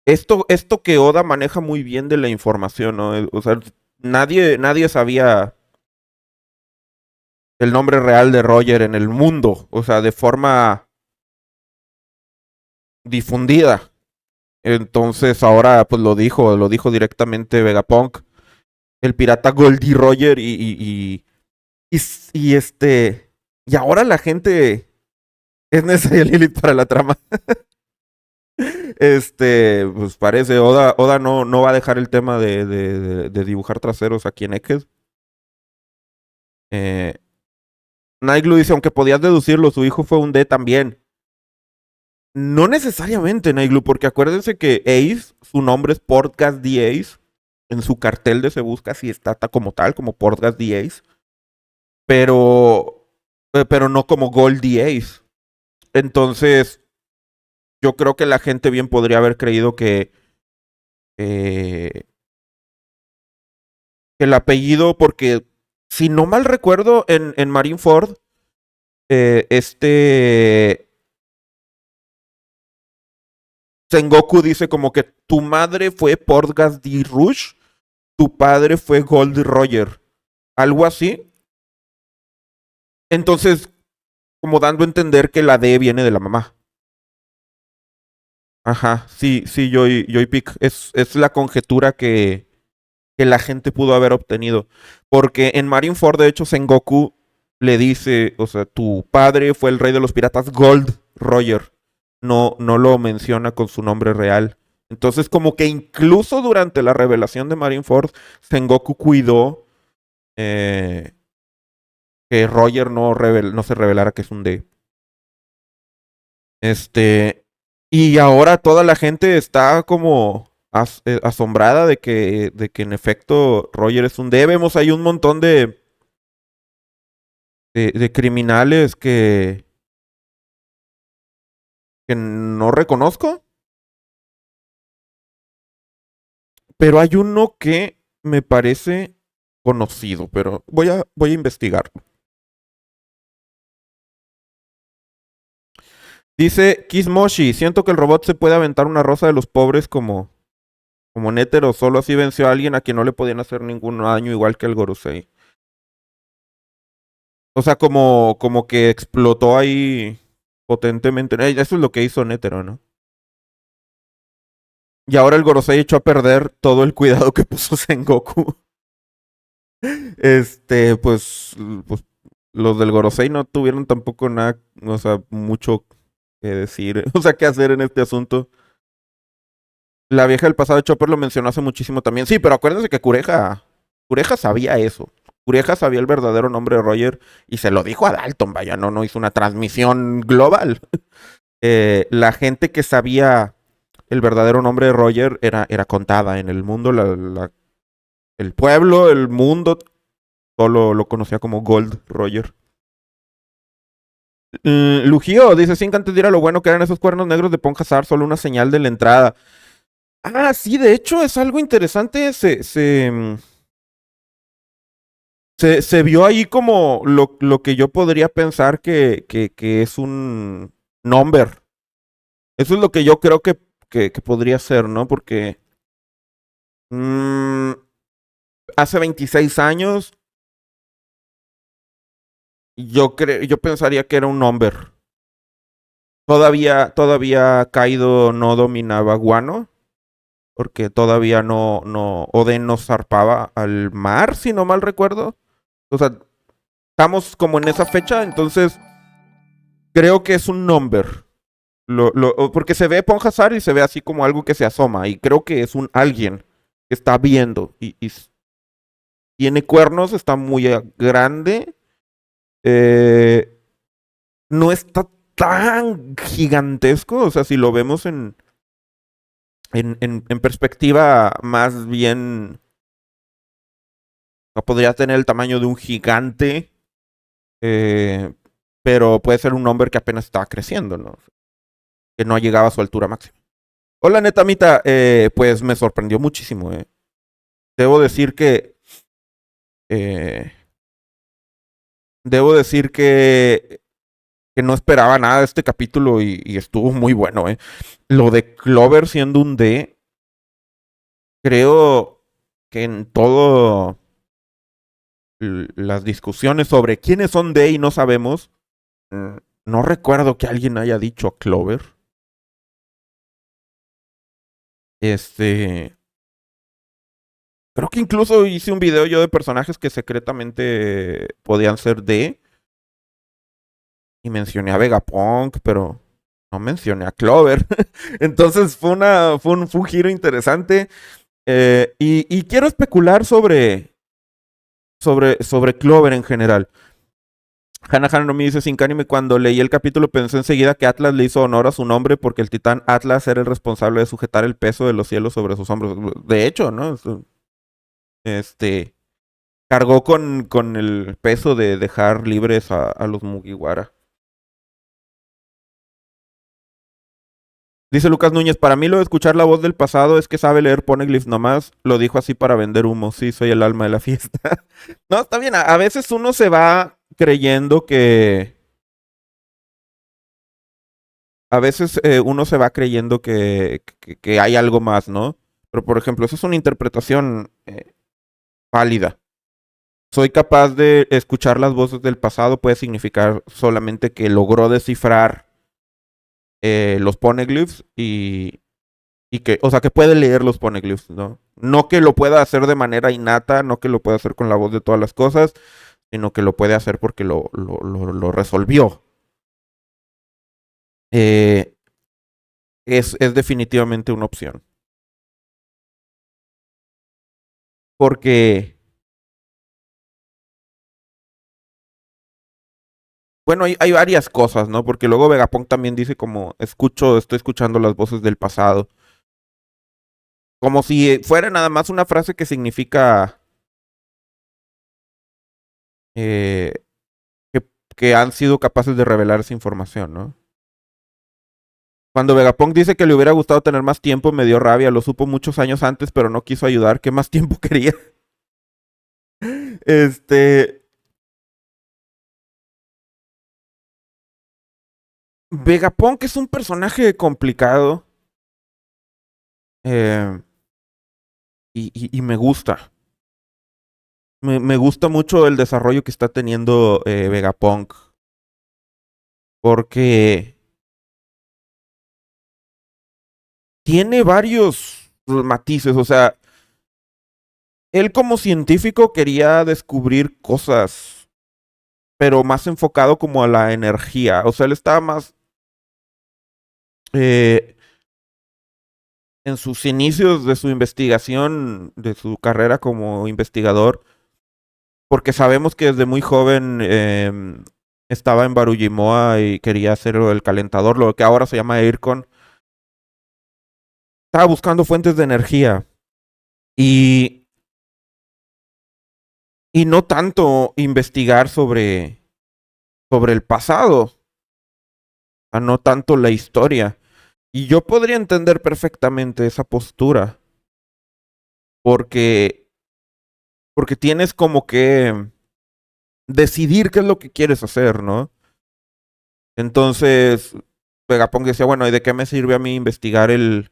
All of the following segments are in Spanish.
Esto que Oda maneja muy bien de la información, ¿no? O sea, nadie sabía el nombre real de Roger en el mundo, o sea, de forma difundida. Entonces ahora pues lo dijo directamente Vegapunk, el pirata Goldie Roger y, y este, y ahora la gente es necesaria Lilith para la trama. Pues parece, Oda no va a dejar el tema de dibujar traseros aquí en X. Eh, Nightglue dice, aunque podías deducirlo, su hijo fue un D también. No necesariamente, Nightglue, porque acuérdense que Ace, su nombre es Portgas the Ace. En su cartel de Se Busca sí está como tal, como Portgas the Ace. Pero, pero no como Gold the Ace. Entonces, yo creo que la gente bien podría haber creído eh, que el apellido, porque si no mal recuerdo, en Marineford, Sengoku dice como que tu madre fue Portgas the Rouge, tu padre fue Gold Roger. Algo así. Entonces, como dando a entender que la D viene de la mamá. Ajá, sí, Joy Pick. Es la conjetura que la gente pudo haber obtenido. Porque en Marineford, de hecho, Sengoku le dice, o sea, tu padre fue el rey de los piratas Gold Roger. No lo menciona con su nombre real. Entonces, como que incluso durante la revelación de Marineford, Sengoku cuidó eh, que Roger no se revelara que es un D. Este, y ahora toda la gente está como asombrada de que en efecto Roger es un D. Vemos ahí un montón de criminales que no reconozco, pero hay uno que me parece conocido, pero voy a investigar. Dice Kismoshi, siento que el robot se puede aventar una rosa de los pobres como Nétero, solo así venció a alguien a quien no le podían hacer ningún daño, igual que el Gorosei. O sea, como que explotó ahí potentemente. Eso es lo que hizo Nétero, ¿no? Y ahora el Gorosei echó a perder todo el cuidado que puso Sengoku. Pues, pues los del Gorosei no tuvieron tampoco nada, o sea, mucho que decir, o sea, qué hacer en este asunto. La vieja del pasado de Chopper lo mencionó hace muchísimo también. Sí, pero acuérdense que Cureja sabía eso. Cureja sabía el verdadero nombre de Roger y se lo dijo a Dalton, vaya, no hizo una transmisión global. La gente que sabía el verdadero nombre de Roger era contada en el mundo, el pueblo, el mundo, solo lo conocía como Gold Roger. Lujío dice, sin antes de ir a lo bueno que eran esos cuernos negros de Ponjazar, solo una señal de la entrada. Ah, sí, de hecho es algo interesante. Se vio ahí como lo que yo podría pensar que es un number. Eso es lo que yo creo que podría ser, ¿no? Porque mm, hace 26 años yo pensaría que era un number. Todavía Kaido no dominaba Guano, porque todavía Oden no zarpaba al mar, si no mal recuerdo. O sea, estamos como en esa fecha, entonces creo que es un number. Porque se ve Ponjazar y se ve así como algo que se asoma. Y creo que es un alguien que está viendo. Y tiene cuernos, está muy grande. Eh, no está tan gigantesco. O sea, si lo vemos en perspectiva, más bien podría tener el tamaño de un gigante. eh, pero puede ser un hombre que apenas está creciendo, ¿no? Que no ha llegado a su altura máxima. Hola, Netamita. Pues me sorprendió muchísimo. Debo decir que. eh, debo decir que no esperaba nada de este capítulo y estuvo muy bueno. Lo de Clover siendo un D creo que en todo las discusiones sobre quiénes son de y no sabemos, mm, no recuerdo que alguien haya dicho Clover. Este, creo que incluso hice un video yo de personajes que secretamente podían ser de y mencioné a Vegapunk, pero no mencioné a Clover. Entonces fue un giro interesante. Y quiero especular sobre Clover en general. Hannah no me dice sin anime, cuando leí el capítulo pensé enseguida que Atlas le hizo honor a su nombre porque el titán Atlas era el responsable de sujetar el peso de los cielos sobre sus hombros. De hecho, ¿no? Este cargó con el peso de dejar libres a los Mugiwara. Dice Lucas Núñez, para mí lo de escuchar la voz del pasado es que sabe leer Poneglyph nomás, lo dijo así para vender humo, sí, soy el alma de la fiesta. No, está bien, a veces uno se va creyendo que... A veces uno se va creyendo que hay algo más, ¿no? Pero por ejemplo, esa es una interpretación válida. Soy capaz de escuchar las voces del pasado, puede significar solamente que logró descifrar los poneglyphs y que, o sea, que puede leer los poneglyphs, ¿no? No que lo pueda hacer de manera innata, no que lo pueda hacer con la voz de todas las cosas, sino que lo puede hacer porque lo resolvió. Eh, es definitivamente una opción. Porque, bueno, hay varias cosas, ¿no? Porque luego Vegapunk también dice como, estoy escuchando las voces del pasado. Como si fuera nada más una frase que significa eh, que han sido capaces de revelar esa información, ¿no? Cuando Vegapunk dice que le hubiera gustado tener más tiempo, me dio rabia. Lo supo muchos años antes, pero no quiso ayudar. ¿Qué más tiempo quería? Este. Vegapunk es un personaje complicado. eh, y me gusta. Me gusta mucho el desarrollo que está teniendo Vegapunk. Porque tiene varios matices. O sea, él como científico quería descubrir cosas, pero más enfocado como a la energía. O sea, él estaba más eh, en sus inicios de su investigación, de su carrera como investigador, porque sabemos que desde muy joven estaba en Barujimoa y quería hacer el calentador, lo que ahora se llama Aircon. Estaba buscando fuentes de energía y, y no tanto investigar sobre el pasado, no tanto la historia. Y yo podría entender perfectamente esa postura, porque, porque tienes como que decidir qué es lo que quieres hacer, ¿no? Entonces, Vegapunk decía, bueno, ¿y de qué me sirve a mí investigar el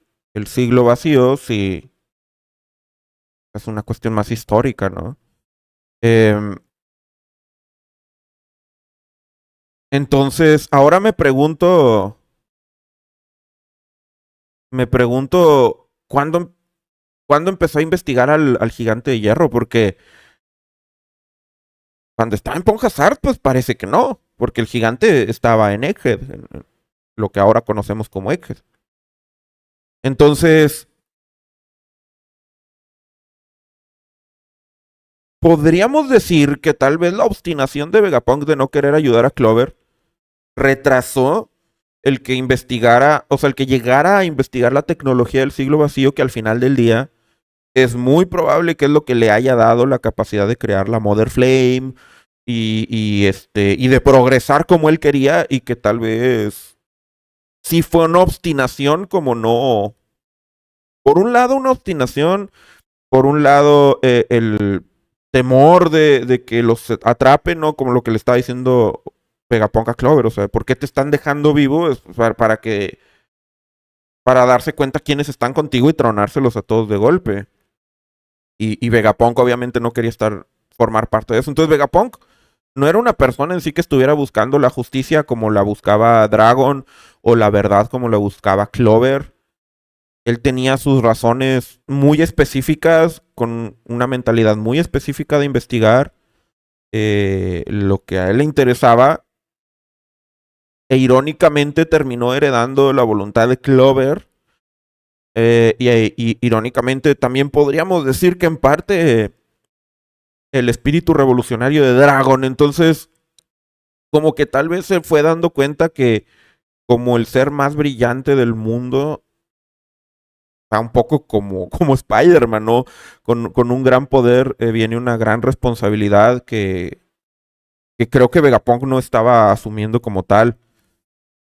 siglo vacío si es una cuestión más histórica, ¿no? Eh, entonces, ahora me pregunto, ¿cuándo empezó a investigar al gigante de hierro? Porque cuando estaba en Ponjasart, pues parece que no, porque el gigante estaba en Egghead, en lo que ahora conocemos como Egghead. Entonces, podríamos decir que tal vez la obstinación de Vegapunk de no querer ayudar a Clover retrasó el que investigara, o sea, el que llegara a investigar la tecnología del siglo vacío, que al final del día es muy probable que es lo que le haya dado la capacidad de crear la Mother Flame y de progresar como él quería y que tal vez sí fue una obstinación como no. Por un lado una obstinación, por un lado el temor de que los atrapen, ¿no? Como lo que le estaba diciendo Vegapunk a Clover, o sea, ¿por qué te están dejando vivo? Es para darse cuenta quiénes están contigo y tronárselos a todos de golpe. Y Vegapunk obviamente no quería formar parte de eso. Entonces Vegapunk no era una persona en sí que estuviera buscando la justicia como la buscaba Dragon o la verdad como la buscaba Clover. Él tenía sus razones muy específicas, con una mentalidad muy específica de investigar lo que a él le interesaba. E irónicamente terminó heredando la voluntad de Clover. Y irónicamente también podríamos decir que en parte el espíritu revolucionario de Dragon. Entonces, como que tal vez se fue dando cuenta que como el ser más brillante del mundo, está un poco como Spider-Man, ¿no? Con un gran poder viene una gran responsabilidad que creo que Vegapunk no estaba asumiendo como tal.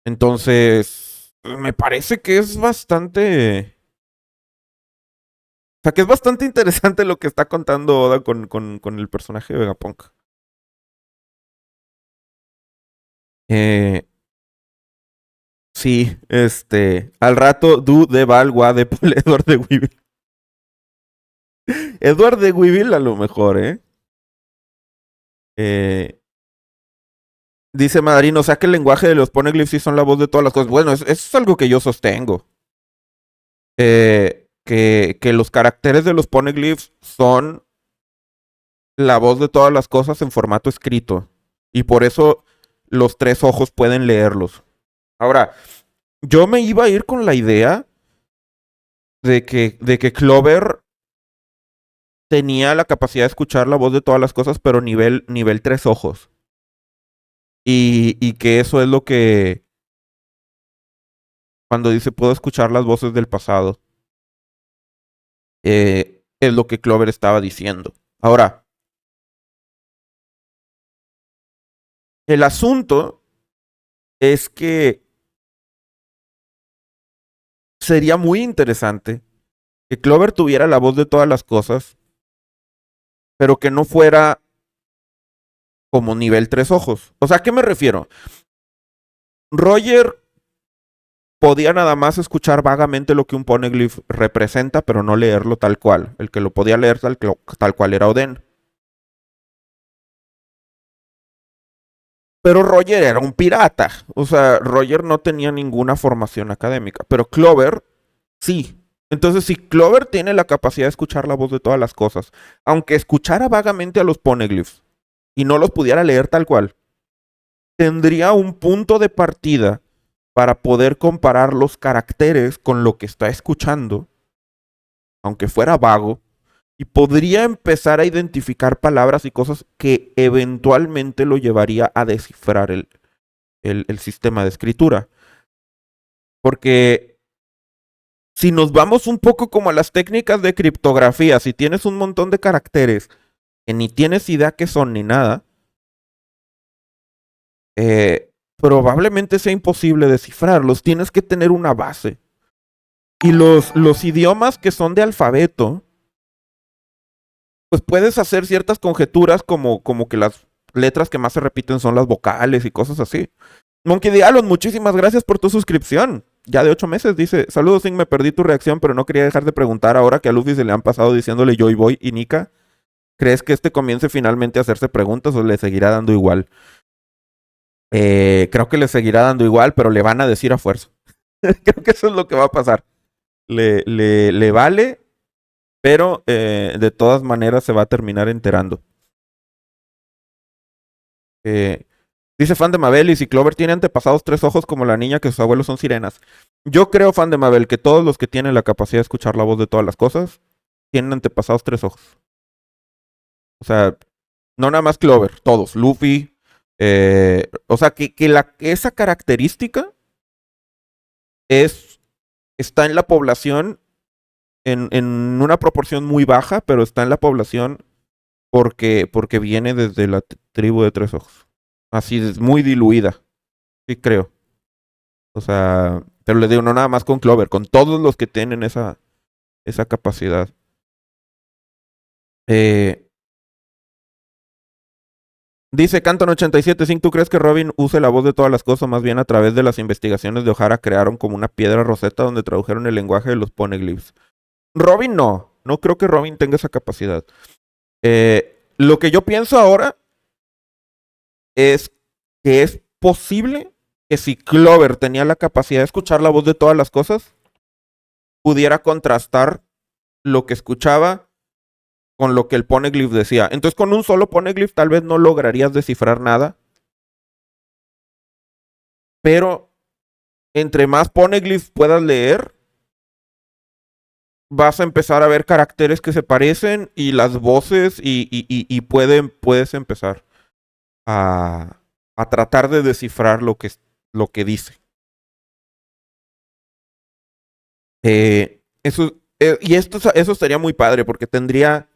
Entonces, me parece que es bastante... O sea, que es bastante interesante lo que está contando Oda con el personaje de Vegapunk. Eh, sí, al rato, Du de Valgua de Edward de Weevil. Edward de Weevil a lo mejor, ¿eh? Eh, Dice Madarino, o sea que el lenguaje de los poneglyphs sí son la voz de todas las cosas. Bueno, eso es algo que yo sostengo. Que los caracteres de los poneglyphs son la voz de todas las cosas en formato escrito. Y por eso los tres ojos pueden leerlos. Ahora, yo me iba a ir con la idea de que Clover tenía la capacidad de escuchar la voz de todas las cosas, pero nivel tres ojos. Y que eso es lo que, cuando dice puedo escuchar las voces del pasado, es lo que Clover estaba diciendo. Ahora, el asunto es que sería muy interesante que Clover tuviera la voz de todas las cosas, pero que no fuera como nivel tres ojos. O sea, ¿a qué me refiero? Roger podía nada más escuchar vagamente lo que un poneglyph representa, pero no leerlo tal cual. El que lo podía leer tal cual era Oden. Pero Roger era un pirata. O sea, Roger no tenía ninguna formación académica. Pero Clover, sí. Entonces, si Clover tiene la capacidad de escuchar la voz de todas las cosas, aunque escuchara vagamente a los poneglyphs y no los pudiera leer tal cual, tendría un punto de partida para poder comparar los caracteres con lo que está escuchando, aunque fuera vago, y podría empezar a identificar palabras y cosas que eventualmente lo llevaría a descifrar el sistema de escritura. Porque si nos vamos un poco como a las técnicas de criptografía, si tienes un montón de caracteres que ni tienes idea qué son ni nada, probablemente sea imposible descifrarlos. Tienes que tener una base. Y los idiomas que son de alfabeto, pues puedes hacer ciertas conjeturas como que las letras que más se repiten son las vocales y cosas así. Monkey Dialon, muchísimas gracias por tu suscripción. Ya de 8 meses, dice, saludos, Sing, me perdí tu reacción, pero no quería dejar de preguntar ahora que a Luffy se le han pasado diciéndole Joy Boy y Nika. ¿Crees que comience finalmente a hacerse preguntas o le seguirá dando igual? Creo que le seguirá dando igual, pero le van a decir a fuerza. Creo que eso es lo que va a pasar. Le vale, pero de todas maneras se va a terminar enterando. Dice Fan de Mabel, y si Clover tiene antepasados tres ojos como la niña que sus abuelos son sirenas. Yo creo, Fan de Mabel, que todos los que tienen la capacidad de escuchar la voz de todas las cosas tienen antepasados tres ojos. O sea, no nada más Clover, todos. Luffy. O sea, que esa característica está en la población en una proporción muy baja, pero está en la población porque viene desde la tribu de tres ojos. Así es muy diluida. Sí, creo. O sea, pero les digo, no nada más con Clover, con todos los que tienen esa capacidad. Dice Canton87, ¿tú crees que Robin use la voz de todas las cosas? Más bien a través de las investigaciones de O'Hara crearon como una piedra roseta donde tradujeron el lenguaje de los poneglyphs. Robin no. no creo que Robin tenga esa capacidad. Lo que yo pienso ahora es que es posible que si Clover tenía la capacidad de escuchar la voz de todas las cosas, pudiera contrastar lo que escuchaba con lo que el Poneglyph decía. Entonces, con un solo Poneglyph tal vez no lograrías descifrar nada, pero entre más Poneglyphs puedas leer, vas a empezar a ver caracteres que se parecen y las voces y puedes empezar a tratar de descifrar lo que dice. Eso sería muy padre porque tendría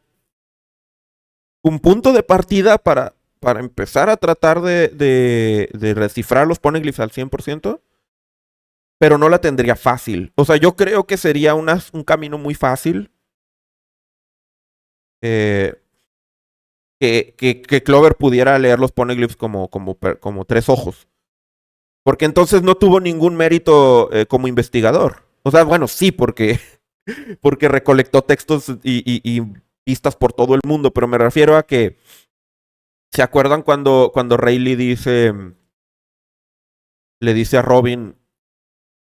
un punto de partida para empezar a tratar de descifrar los poneglyphs al 100%, pero no la tendría fácil. O sea, yo creo que sería un camino muy fácil que Clover pudiera leer los poneglyphs como tres ojos. Porque entonces no tuvo ningún mérito como investigador. O sea, bueno, sí, porque recolectó textos y pistas por todo el mundo, pero me refiero a que, ¿se acuerdan cuando Rayleigh le dice a Robin,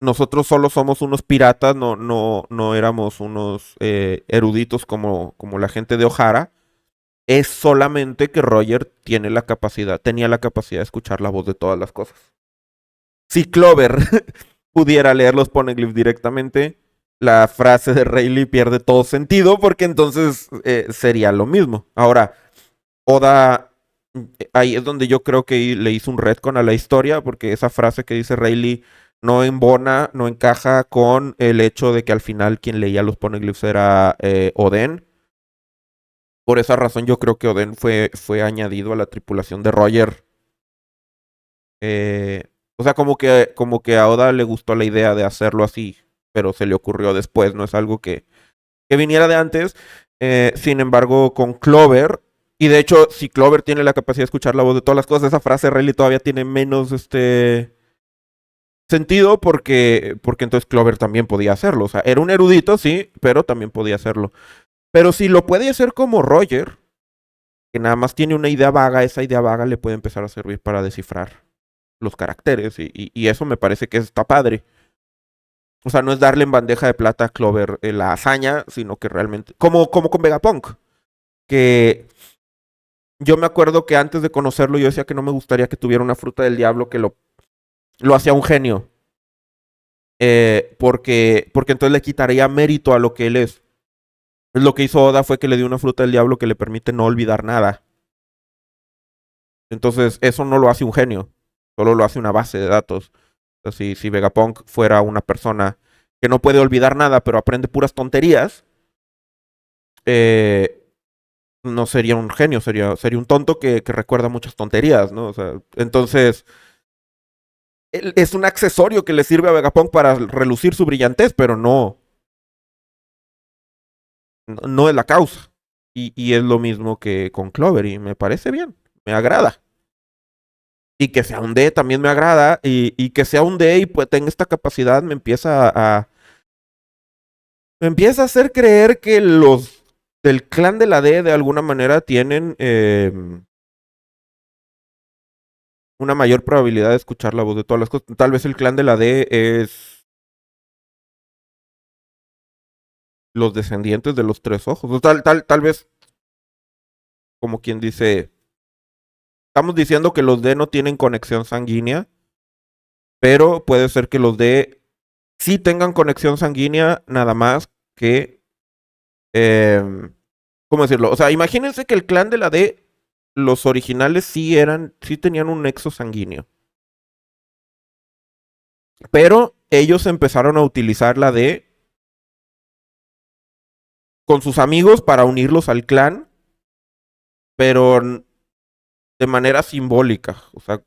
nosotros solo somos unos piratas, no éramos unos eruditos como la gente de O'Hara? Es solamente que Roger tenía la capacidad de escuchar la voz de todas las cosas. Si Clover pudiera leer los poneglyphs directamente, la frase de Rayleigh pierde todo sentido porque entonces sería lo mismo. Ahora, Oda, ahí es donde yo creo que le hizo un retcon a la historia porque esa frase que dice Rayleigh no embona, no encaja con el hecho de que al final quien leía los poneglyphs era Oden. Por esa razón yo creo que Oden fue añadido a la tripulación de Roger. O sea, como que a Oda le gustó la idea de hacerlo así, pero se le ocurrió después, no es algo que viniera de antes. Sin embargo, con Clover, y de hecho, si Clover tiene la capacidad de escuchar la voz de todas las cosas, esa frase de Rayleigh todavía tiene menos sentido porque entonces Clover también podía hacerlo. O sea, era un erudito, sí, pero también podía hacerlo. Pero si lo puede hacer como Roger, que nada más tiene una idea vaga, esa idea vaga le puede empezar a servir para descifrar los caracteres y eso me parece que está padre. O sea, no es darle en bandeja de plata a Clover la hazaña, sino que realmente, como con Vegapunk, que yo me acuerdo que antes de conocerlo yo decía que no me gustaría que tuviera una fruta del diablo que lo hacía un genio, porque entonces le quitaría mérito a lo que él es. Lo que hizo Oda fue que le dio una fruta del diablo que le permite no olvidar nada. Entonces, eso no lo hace un genio, solo lo hace una base de datos. Si Vegapunk fuera una persona que no puede olvidar nada, pero aprende puras tonterías, no sería un genio, sería un tonto que recuerda muchas tonterías, ¿no? O sea, entonces, es un accesorio que le sirve a Vegapunk para relucir su brillantez, pero no es la causa. Y es lo mismo que con Clover, y me parece bien, me agrada. Y que sea un D también me agrada, y que sea un D y pues tenga esta capacidad me empieza a hacer creer que los del clan de la D de alguna manera tienen una mayor probabilidad de escuchar la voz de todas las cosas. Tal vez el clan de la D es los descendientes de los tres ojos. O tal vez, como quien dice, estamos diciendo que los D no tienen conexión sanguínea, pero puede ser que los D sí tengan conexión sanguínea, nada más que ¿cómo decirlo? O sea, imagínense que el clan de la D, los originales sí tenían un nexo sanguíneo. Pero ellos empezaron a utilizar la D con sus amigos para unirlos al clan, pero de manera simbólica. O sea,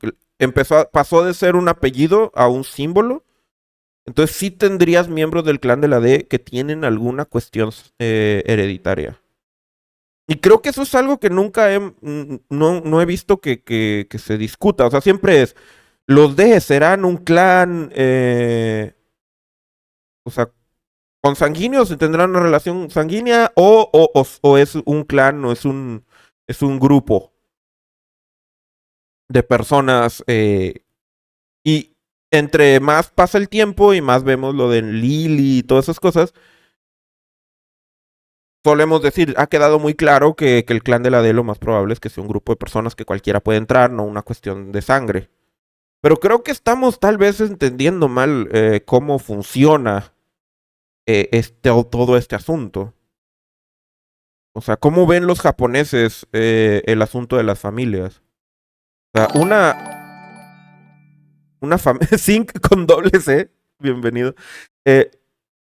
pasó de ser un apellido a un símbolo. Entonces sí tendrías miembros del clan de la D que tienen alguna cuestión hereditaria. Y creo que eso es algo que nunca no he visto que se discuta. O sea, siempre es, los D serán un clan, o sea, consanguíneos tendrán una relación sanguínea o es un clan o es un grupo de personas y entre más pasa el tiempo y más vemos lo de Lily y todas esas cosas, solemos decir, ha quedado muy claro que el clan de la D lo más probable es que sea un grupo de personas que cualquiera puede entrar, no una cuestión de sangre. Pero creo que estamos tal vez entendiendo mal cómo funciona todo este asunto. O sea, ¿cómo ven los japoneses el asunto de las familias? O sea, una familia, Sync con doble C, bienvenido. Eh,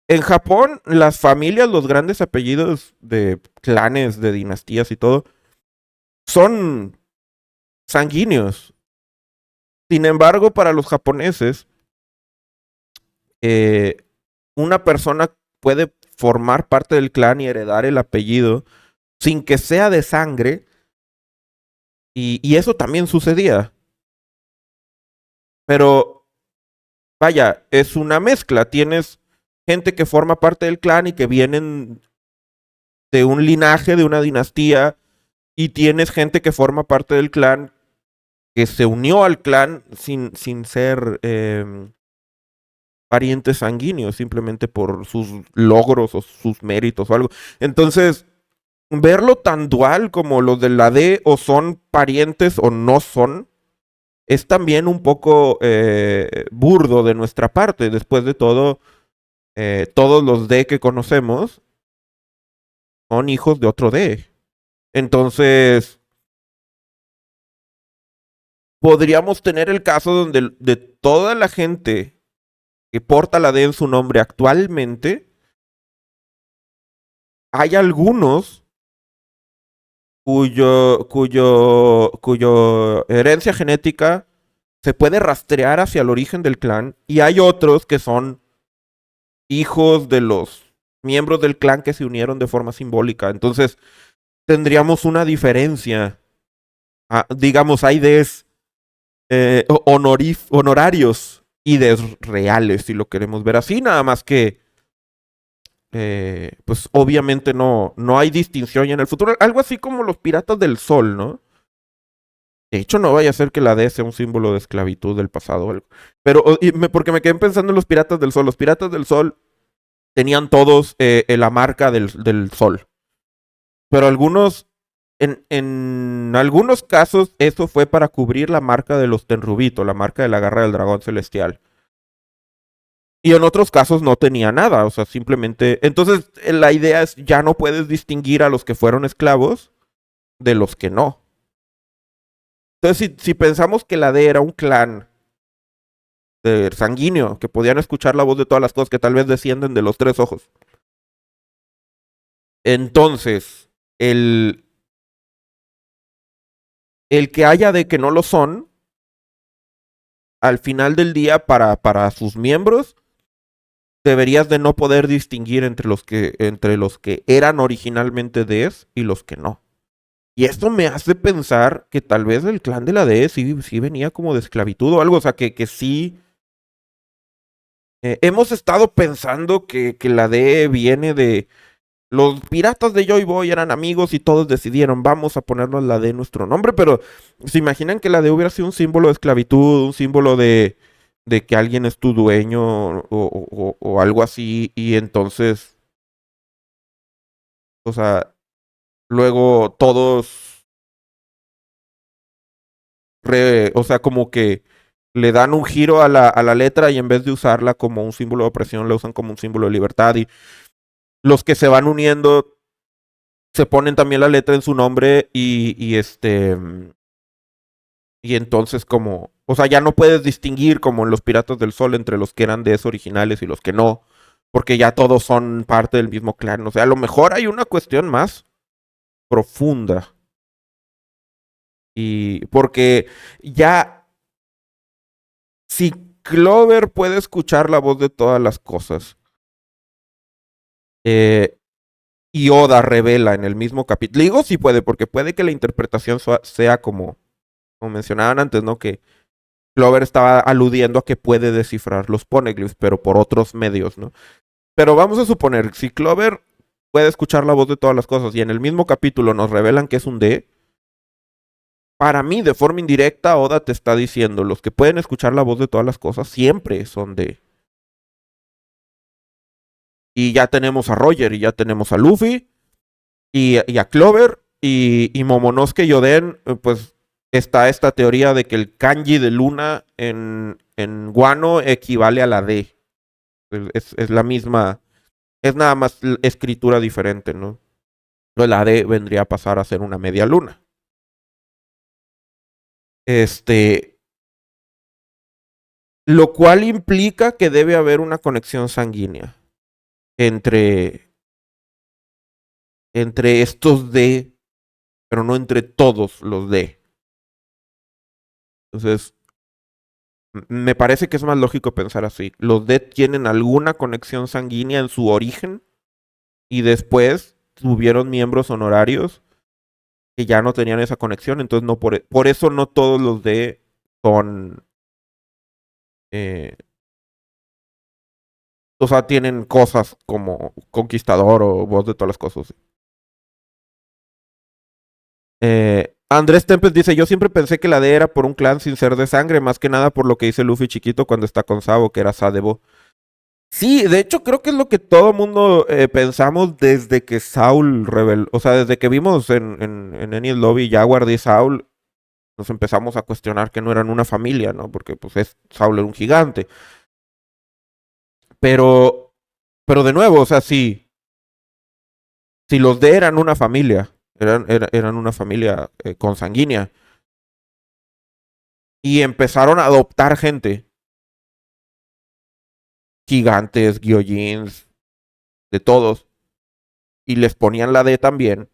en Japón, las familias, los grandes apellidos de clanes, de dinastías y todo, son sanguíneos. Sin embargo, para los japoneses, eh, una persona puede formar parte del clan y heredar el apellido sin que sea de sangre, y eso también sucedía. Pero, vaya, es una mezcla. Tienes gente que forma parte del clan y que vienen de un linaje, de una dinastía, y tienes gente que forma parte del clan que se unió al clan sin ser parientes sanguíneos, simplemente por sus logros o sus méritos o algo. Entonces, verlo tan dual como los de la D o son parientes o no son, es también un poco burdo de nuestra parte. Después de todo, todos los D que conocemos son hijos de otro D. Entonces, podríamos tener el caso donde de toda la gente que porta la D en su nombre actualmente, hay algunos cuyo herencia genética se puede rastrear hacia el origen del clan y hay otros que son hijos de los miembros del clan que se unieron de forma simbólica. Entonces, tendríamos una diferencia. Digamos, hay des honorarios y des reales, si lo queremos ver así, nada más que pues obviamente no hay distinción ya en el futuro. Algo así como los piratas del sol, ¿no? De hecho, no vaya a ser que la D sea un símbolo de esclavitud del pasado o algo. Pero, porque me quedé pensando en los piratas del sol. Los piratas del sol tenían todos la marca del sol. Pero en algunos casos, eso fue para cubrir la marca de los Tenrubito, la marca de la garra del dragón celestial. Y en otros casos no tenía nada, o sea, simplemente... Entonces, la idea es, ya no puedes distinguir a los que fueron esclavos de los que no. Entonces, si pensamos que la D era un clan sanguíneo, que podían escuchar la voz de todas las cosas, que tal vez descienden de los tres ojos. Entonces, el que haya de que no lo son, al final del día, para sus miembros, deberías de no poder distinguir entre los que eran originalmente Ds y los que no. Y esto me hace pensar que tal vez el clan de la D sí venía como de esclavitud o algo, o sea, que sí. Hemos estado pensando que la D viene de... Los piratas de Joy Boy eran amigos y todos decidieron, vamos a ponernos la D en nuestro nombre, pero ¿se imaginan que la D hubiera sido un símbolo de esclavitud, un símbolo de que alguien es tu dueño o algo así? Y entonces, o sea, luego todos, o sea, como que le dan un giro a la letra y en vez de usarla como un símbolo de opresión, la usan como un símbolo de libertad y los que se van uniendo se ponen también la letra en su nombre y entonces como, o sea, ya no puedes distinguir como en los Piratas del Sol entre los que eran DS originales y los que no, porque ya todos son parte del mismo clan. O sea, a lo mejor hay una cuestión más profunda. Y porque ya, si Clover puede escuchar la voz de todas las cosas, eh, y Oda revela en el mismo capítulo, digo sí puede, porque puede que la interpretación sea como mencionaban antes, ¿no? Que Clover estaba aludiendo a que puede descifrar los poneglyphs, pero por otros medios, ¿no? Pero vamos a suponer, si Clover puede escuchar la voz de todas las cosas y en el mismo capítulo nos revelan que es un D, para mí, de forma indirecta, Oda te está diciendo, los que pueden escuchar la voz de todas las cosas siempre son D. Y ya tenemos a Roger, y ya tenemos a Luffy, y a Clover, y Momonosuke y Oden, pues está esta teoría de que el kanji de Luna en Guano equivale a la D. Es la misma, es nada más escritura diferente, ¿no? La D vendría a pasar a ser una media luna. Este, lo cual implica que debe haber una conexión sanguínea entre, entre estos D, pero no entre todos los D. Entonces, me parece que es más lógico pensar así. Los D tienen alguna conexión sanguínea en su origen y después tuvieron miembros honorarios que ya no tenían esa conexión. Entonces, no por eso no todos los D son. Eh, o sea, tienen cosas como conquistador o voz de todas las cosas. Andrés Tempest dice, yo siempre pensé que la D era por un clan sin ser de sangre, más que nada por lo que dice Luffy chiquito cuando está con Sabo, que era Sadebo. Sí, de hecho creo que es lo que todo mundo pensamos desde que Saul reveló, o sea, desde que vimos en Enies Lobby Jaguar y Saul, nos empezamos a cuestionar que no eran una familia, ¿no? Porque pues Saul era un gigante. Pero, pero de nuevo, o sea, si los D eran una familia, eran una familia consanguínea, y empezaron a adoptar gente, gigantes, gyojins, de todos, y les ponían la D también,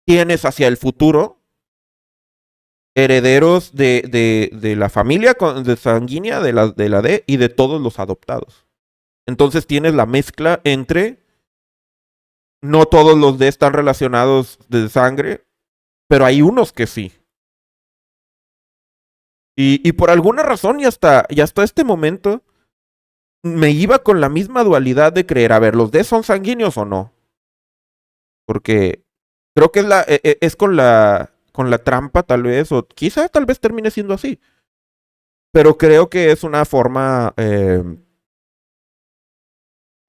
tienes hacia el futuro herederos de la familia de sanguínea de la D y de todos los adoptados. Entonces tienes la mezcla entre no todos los D están relacionados de sangre, pero hay unos que sí. Y por alguna razón, y hasta este momento, me iba con la misma dualidad de creer, a ver, ¿los D son sanguíneos o no? Porque creo que es con la trampa tal vez, o quizá tal vez termine siendo así. Pero creo que es una forma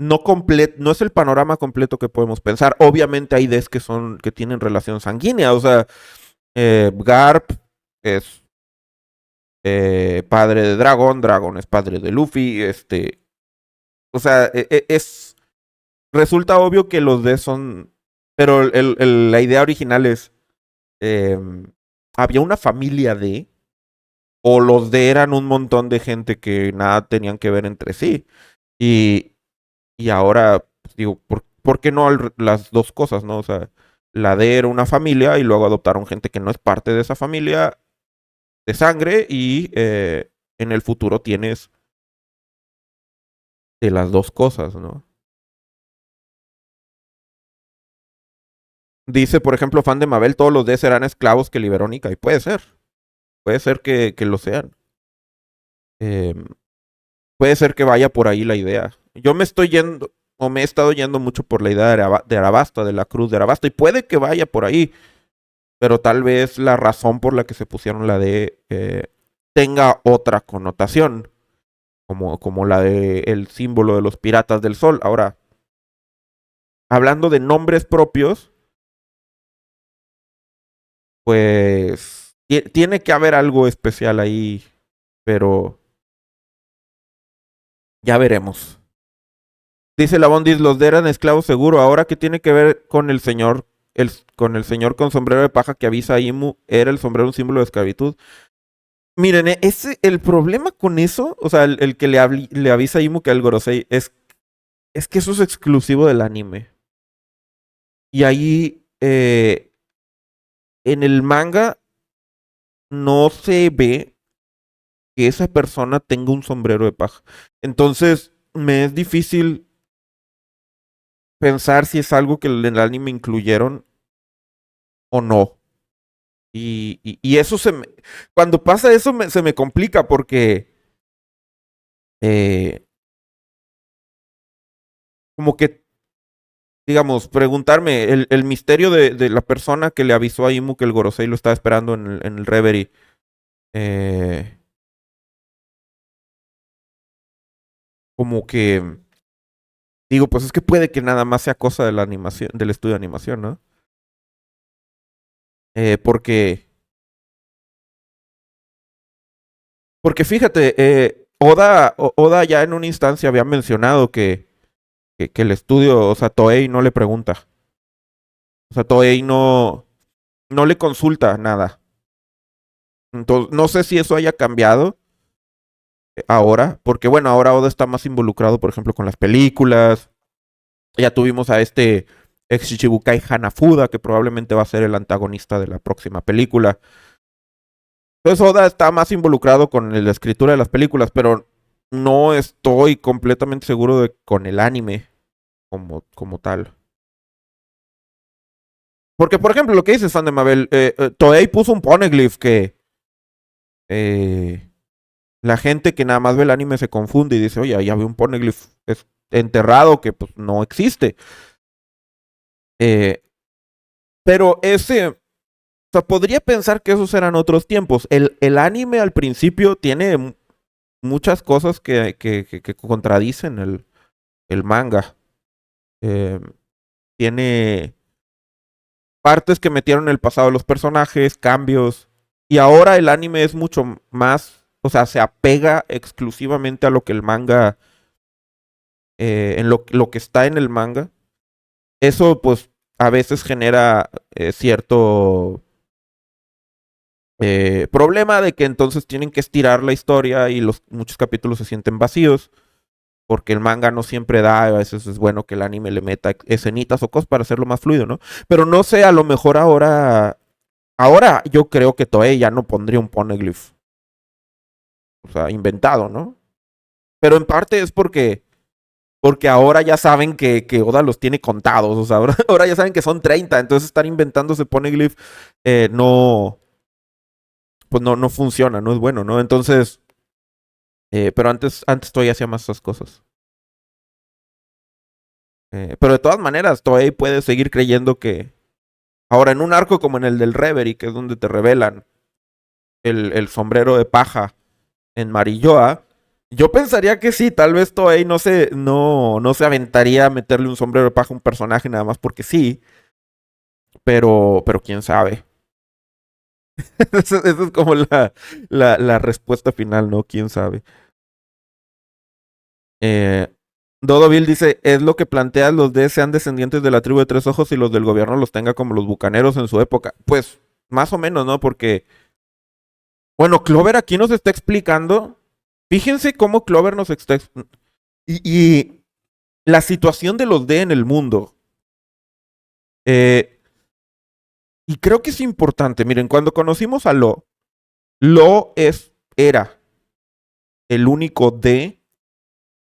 no es el panorama completo que podemos pensar. Obviamente hay Ds que tienen relación sanguínea. O sea, Garp es padre de Dragon, Dragon es padre de Luffy, o sea, resulta obvio que los Ds son, pero la idea original es, eh, había una familia D, o los D eran un montón de gente que nada tenían que ver entre sí. Y, y ahora, pues, digo, ¿por qué no las dos cosas, no? O sea, la D era una familia y luego adoptaron gente que no es parte de esa familia de sangre y en el futuro tienes de las dos cosas, ¿no? Dice, por ejemplo, fan de Mabel, todos los D serán esclavos que liberó Nika. Y puede ser que lo sean. Eh, puede ser que vaya por ahí la idea. Yo me estoy yendo, o me he estado yendo mucho por la idea de Arabasta, de la cruz de Arabasta, y puede que vaya por ahí. Pero tal vez la razón por la que se pusieron la D tenga otra connotación, como la de el símbolo de los piratas del sol. Ahora, hablando de nombres propios, pues tiene que haber algo especial ahí, pero ya veremos. Dice la Bondis, los de eran esclavos seguro. Ahora, ¿qué tiene que ver con el señor, con el señor con sombrero de paja que avisa a Imu? Era el sombrero un símbolo de esclavitud. Miren, el problema con eso, o sea, el que le avisa a Imu que el Gorosei es que eso es exclusivo del anime. Y ahí, en el manga, no se ve que esa persona tenga un sombrero de paja. Entonces, me es difícil pensar si es algo que en el anime incluyeron o no. Y eso cuando pasa eso se me complica porque eh, como que, digamos, preguntarme el misterio de la persona que le avisó a Imu que el Gorosei lo estaba esperando en el Reverie. Eh, como que, digo, pues es que puede que nada más sea cosa de la animación, del estudio de animación, ¿no? Porque, porque fíjate, Oda ya en una instancia había mencionado que el estudio, o sea, Toei no le pregunta. O sea, Toei no le consulta nada. Entonces, no sé si eso haya cambiado ahora, porque bueno, ahora Oda está más involucrado, por ejemplo, con las películas. Ya tuvimos a este ex Shichibukai Hanafuda, que probablemente va a ser el antagonista de la próxima película. Entonces Oda está más involucrado con la escritura de las películas, pero no estoy completamente seguro de con el anime como tal. Porque, por ejemplo, lo que dices, fan de Mabel, Toei puso un poneglyph que eh, la gente que nada más ve el anime se confunde y dice, oye, ya vi un poneglyph enterrado que pues no existe. Eh, pero ese, o sea, podría pensar que esos eran otros tiempos. El anime al principio tiene muchas cosas que contradicen el manga. Eh, tiene partes que metieron en el pasado de los personajes, cambios. Y ahora el anime es mucho más, o sea, se apega exclusivamente a lo que el manga, en lo que está en el manga. Eso pues a veces genera cierto problema de que entonces tienen que estirar la historia y muchos capítulos se sienten vacíos. Porque el manga no siempre da, a veces es bueno que el anime le meta escenitas o cosas para hacerlo más fluido, ¿no? Pero no sé, a lo mejor ahora yo creo que Toei ya no pondría un poneglyph, o sea, inventado, ¿no? Pero en parte es porque ahora ya saben que Oda los tiene contados, o sea, ahora ya saben que son 30, entonces estar inventándose poneglyph no, pues no funciona, no es bueno, ¿no? Entonces, pero antes Toei hacía más esas cosas. Pero de todas maneras, Toei puede seguir creyendo que ahora en un arco como en el del Reverie, que es donde te revelan el sombrero de paja en Marilloa, yo pensaría que sí, tal vez Toei no se aventaría a meterle un sombrero de paja a un personaje nada más porque sí, pero quién sabe. Esa es como la respuesta final, ¿no? ¿Quién sabe? Eh, Dodo Bill dice, es lo que planteas, los D sean descendientes de la tribu de tres ojos y los del gobierno los tenga como los bucaneros en su época. Pues más o menos, ¿no? Porque, bueno, Clover aquí nos está explicando, fíjense cómo Clover nos está... y la situación de los D en el mundo. Eh, y creo que es importante, miren, cuando conocimos a Lo era el único D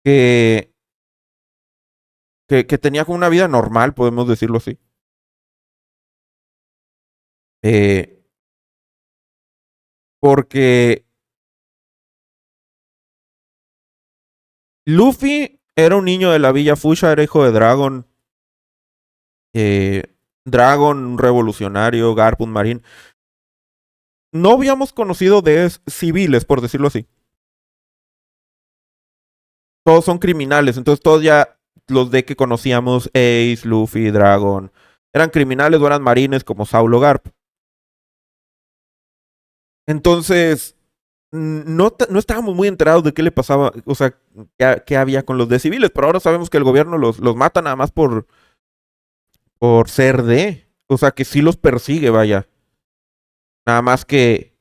que que tenía como una vida normal, podemos decirlo así. Eh, porque Luffy era un niño de la Villa Fuchsia, era hijo de Dragon. Dragon, un revolucionario, Garp, un marín. No habíamos conocido de civiles, por decirlo así. Todos son criminales, entonces todos ya los de que conocíamos, Ace, Luffy, Dragon, eran criminales o eran marines como Saulo Garp. Entonces, no estábamos muy enterados de qué le pasaba, o sea, qué había con los de civiles, pero ahora sabemos que el gobierno los mata nada más por ser de, o sea, que sí los persigue, vaya. Nada más que,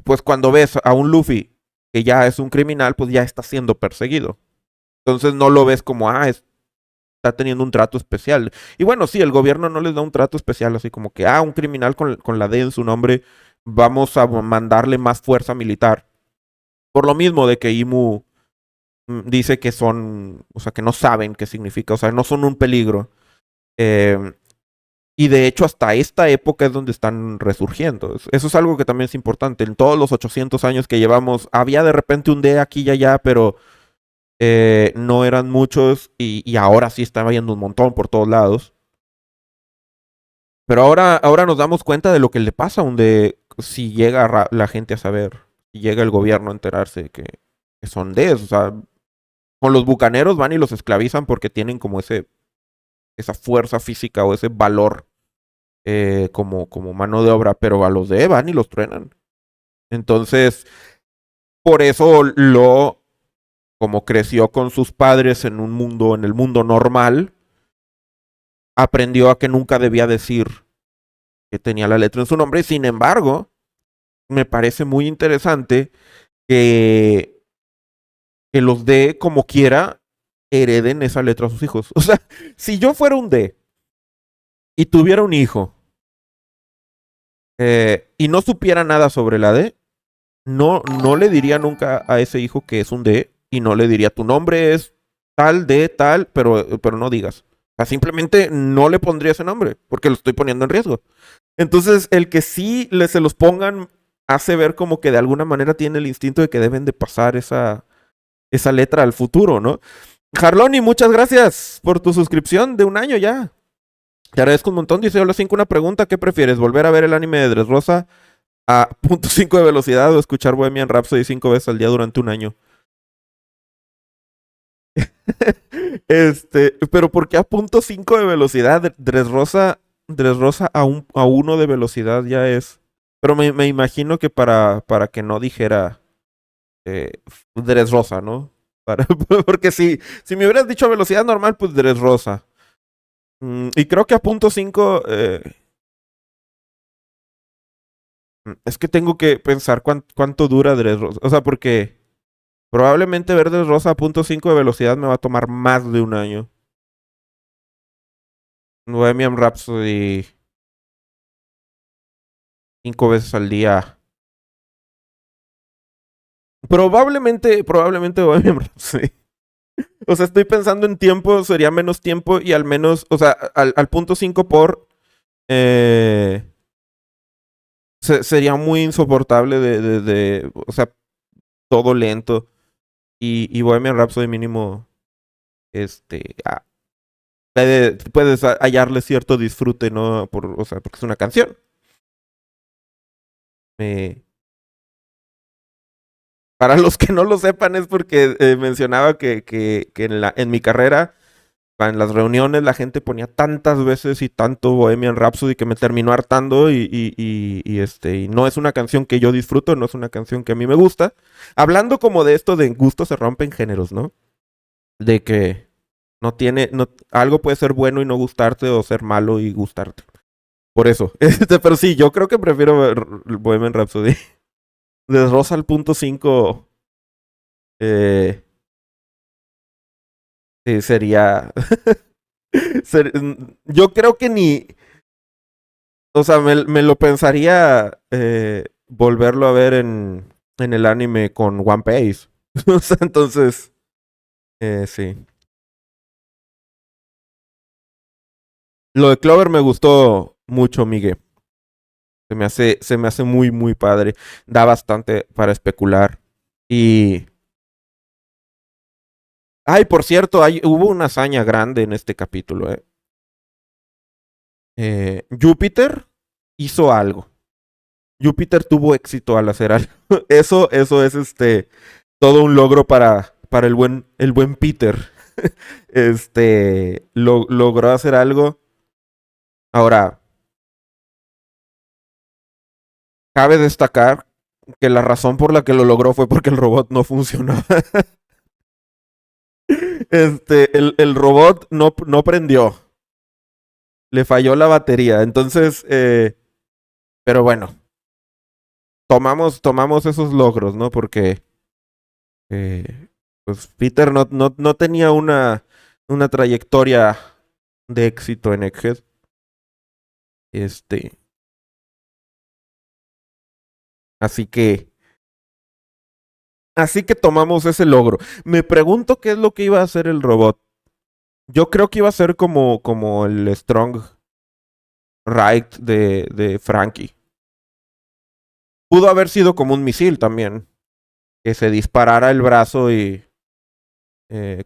pues cuando ves a un Luffy que ya es un criminal, pues ya está siendo perseguido. Entonces no lo ves como, está teniendo un trato especial. Y bueno, sí, el gobierno no les da un trato especial, así como que, un criminal con la D en su nombre, vamos a mandarle más fuerza militar. Por lo mismo de que Imu dice que son, o sea, que no saben qué significa, o sea, no son un peligro. Eh, y de hecho, hasta esta época es donde están resurgiendo. Eso es algo que también es importante. En todos los 800 años que llevamos, había de repente un D aquí y allá, pero No eran muchos y ahora sí estaba yendo un montón por todos lados. Pero ahora nos damos cuenta de lo que le pasa donde si llega la gente a saber, si llega el gobierno a enterarse que son DES. O sea, con los bucaneros van y los esclavizan porque tienen como esa fuerza física o ese valor como mano de obra, pero a los de van y los truenan. Entonces, por eso como creció con sus padres en el mundo normal, aprendió a que nunca debía decir que tenía la letra en su nombre. Sin embargo, me parece muy interesante que, que los D, como quiera, hereden esa letra a sus hijos. O sea, si yo fuera un D y tuviera un hijo y no supiera nada sobre la D, no le diría nunca a ese hijo que es un D y no le diría tu nombre es tal D, tal, pero no digas. O sea, simplemente no le pondría ese nombre porque lo estoy poniendo en riesgo. Entonces, el que sí se los pongan hace ver como que de alguna manera tiene el instinto de que deben de pasar esa letra al futuro, ¿no? Harloni, muchas gracias por tu suscripción de un año ya. Te agradezco un montón. Dice Hola 5 una pregunta. ¿Qué prefieres? ¿Volver a ver el anime de Dressrosa a .5 de velocidad o escuchar Bohemian Rhapsody 5 veces al día durante un año? Pero ¿por qué a .5 de velocidad? Dressrosa a 1 de velocidad ya es. Pero me imagino que para que no dijera eh, Dressrosa, ¿no? Porque si me hubieras dicho velocidad normal, pues Dressrosa. Y creo que a .5 es que tengo que pensar cuánto dura Dressrosa. O sea, porque probablemente ver Dressrosa a .5 de velocidad me va a tomar más de un año. Bohemian Rhapsody 5 veces al día. Probablemente Bohemian Rhapsody. O sea, estoy pensando en tiempo, sería menos tiempo y al menos, o sea, al .5 por eh, sería muy insoportable o sea, todo lento. Y Bohemian Rhapsody mínimo, ah, puedes hallarle cierto disfrute, ¿no? O sea, porque es una canción. Eh, para los que no lo sepan es porque mencionaba que en mi carrera, en las reuniones, la gente ponía tantas veces y tanto Bohemian Rhapsody que me terminó hartando y no es una canción que yo disfruto, no es una canción que a mí me gusta. Hablando como de esto de gusto se rompen géneros, ¿no? De que algo puede ser bueno y no gustarte o ser malo y gustarte. Por eso. Pero sí, yo creo que prefiero ver Bohemian Rhapsody. De Rosa al .5 eh, sería... yo creo que ni... O sea, me lo pensaría volverlo a ver en el anime con One Piece. O sea, entonces, sí. Lo de Clover me gustó mucho, Miguel. Se me hace muy, muy padre. Da bastante para especular. Y. Ay, por cierto, hubo una hazaña grande en este capítulo, ¿eh? Júpiter hizo algo. Júpiter tuvo éxito al hacer algo. Eso es todo un logro para el buen Peter. Logró hacer algo. Ahora, cabe destacar que la razón por la que lo logró fue porque el robot no funcionaba. El robot no prendió. Le falló la batería. Entonces, pero bueno, tomamos esos logros, ¿no? Porque pues Peter no tenía una trayectoria de éxito en Egghead. Este, así que, así que tomamos ese logro. Me pregunto qué es lo que iba a hacer el robot. Yo creo que iba a ser como el Strong Right de Frankie. Pudo haber sido como un misil también. Que se disparara el brazo y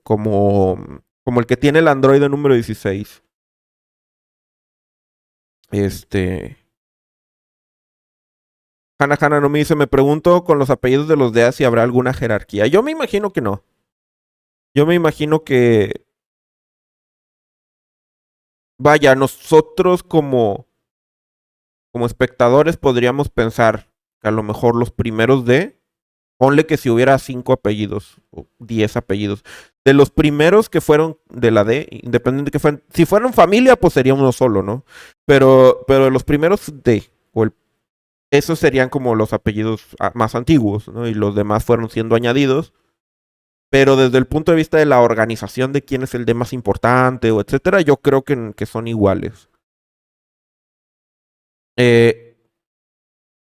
como el que tiene el androide número 16. Este. Hana Hana no me dice, me pregunto con los apellidos de los DEA si habrá alguna jerarquía. Yo me imagino que no. Yo me imagino que, vaya, nosotros como espectadores podríamos pensar que a lo mejor los primeros de, ponle que si hubiera 5 apellidos o 10 apellidos, de los primeros que fueron de la D, independiente que fueran, si fueran familia, pues sería uno solo, ¿no? Pero los primeros D, esos serían como los apellidos más antiguos, ¿no? Y los demás fueron siendo añadidos. Pero desde el punto de vista de la organización de quién es el D más importante o etcétera, yo creo que son iguales. Eh,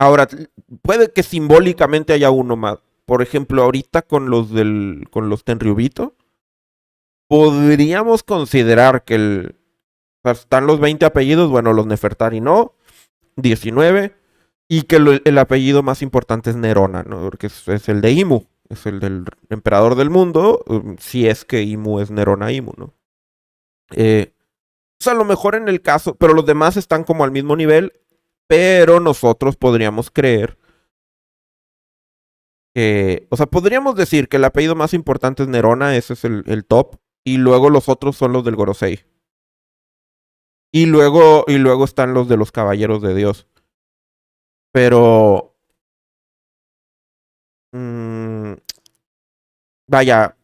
Ahora, puede que simbólicamente haya uno más. Por ejemplo, ahorita con los Tenryubito, podríamos considerar que o sea, están los 20 apellidos, bueno, los Nefertari no, 19, y que el apellido más importante es Nerona, ¿no? Porque es el de Imu, es el del emperador del mundo, si es que Imu es Nerona Imu, ¿no? O sea, a lo mejor en el caso, pero los demás están como al mismo nivel, pero nosotros podríamos creer o sea, podríamos decir que el apellido más importante es Nerona, ese es el top, y luego los otros son los del Gorosei. Y luego están los de los Caballeros de Dios. Pero, mmm, vaya,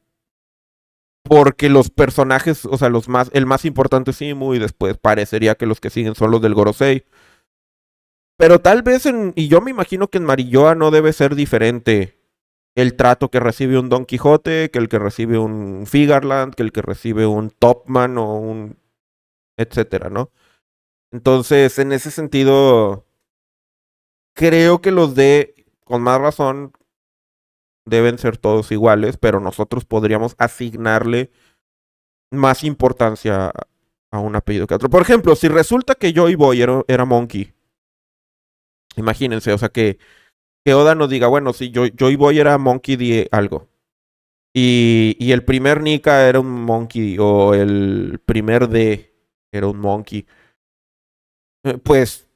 porque los personajes, o sea, el más importante es Imu y después parecería que los que siguen son los del Gorosei. Pero tal vez y yo me imagino que en Marilloa no debe ser diferente el trato que recibe un Don Quijote, que el que recibe un Figarland, que el que recibe un Topman o un etcétera, ¿no? Entonces, en ese sentido, creo que los de, con más razón, deben ser todos iguales, pero nosotros podríamos asignarle más importancia a un apellido que a otro. Por ejemplo, si resulta que Joy Boy era Monkey, imagínense, o sea, que Oda nos diga, bueno, si Joy Boy era Monkey de algo, y el primer Nika era un Monkey, o el primer D era un Monkey, pues,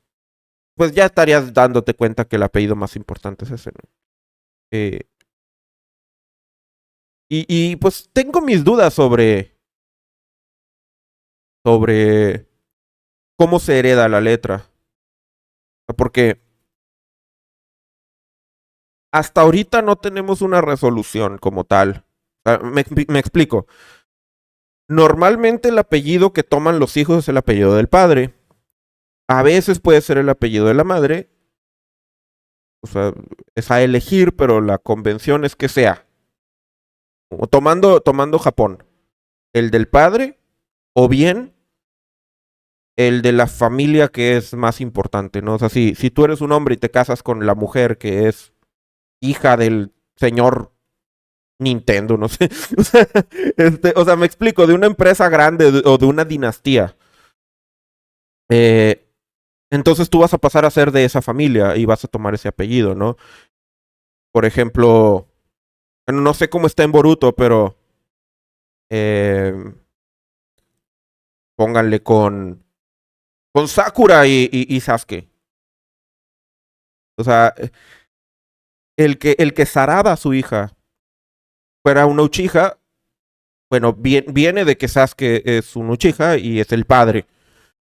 pues ya estarías dándote cuenta que el apellido más importante es ese, ¿no? Eh, y pues tengo mis dudas sobre cómo se hereda la letra. Porque hasta ahorita no tenemos una resolución como tal. Me explico. Normalmente el apellido que toman los hijos es el apellido del padre. A veces puede ser el apellido de la madre. O sea, es a elegir, pero la convención es que sea. O tomando Japón. El del padre o bien el de la familia que es más importante, ¿no? O sea, si tú eres un hombre y te casas con la mujer que es hija del señor Nintendo, no sé. O sea, me explico, de una empresa grande o de una dinastía. Eh, entonces tú vas a pasar a ser de esa familia y vas a tomar ese apellido, ¿no? Por ejemplo, no sé cómo está en Boruto, pero eh, pónganle con Sakura y Sasuke. O sea, el que Sarada, su hija, fuera una Uchiha, bueno, viene de que Sasuke es un Uchiha y es el padre.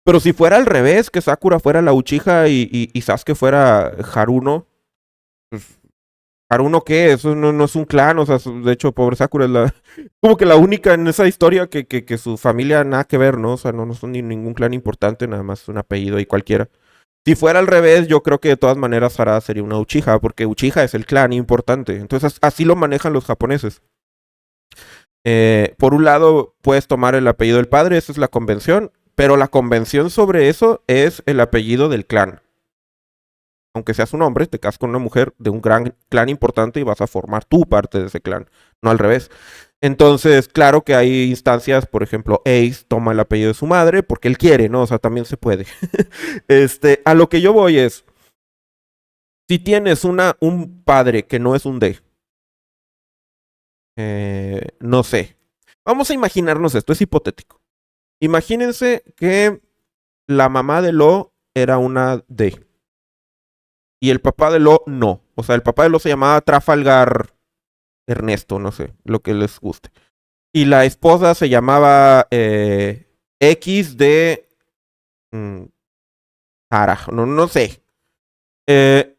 Pero si fuera al revés, que Sakura fuera la Uchiha y Sasuke fuera Haruno, pues, ¿Haruno qué? Eso no es un clan, o sea, de hecho, pobre Sakura es como que la única en esa historia que su familia nada que ver, ¿no? O sea, no son ningún clan importante, nada más un apellido y cualquiera. Si fuera al revés, yo creo que de todas maneras Sarada sería una Uchiha, porque Uchiha es el clan importante. Entonces, así lo manejan los japoneses. Por un lado, puedes tomar el apellido del padre, esa es la convención, pero la convención sobre eso es el apellido del clan. Aunque seas un hombre, te casas con una mujer de un gran clan importante y vas a formar tu parte de ese clan, no al revés. Entonces, claro que hay instancias, por ejemplo, Ace toma el apellido de su madre porque él quiere, ¿no? O sea, también se puede. A lo que yo voy es, si tienes un padre que no es un D, no sé. Vamos a imaginarnos esto, es hipotético. Imagínense que la mamá de Lo era una D y el papá de Lo no. O sea, el papá de Lo se llamaba Trafalgar Ernesto, no sé, lo que les guste. Y la esposa se llamaba X de mm, carajo, no sé. Eh,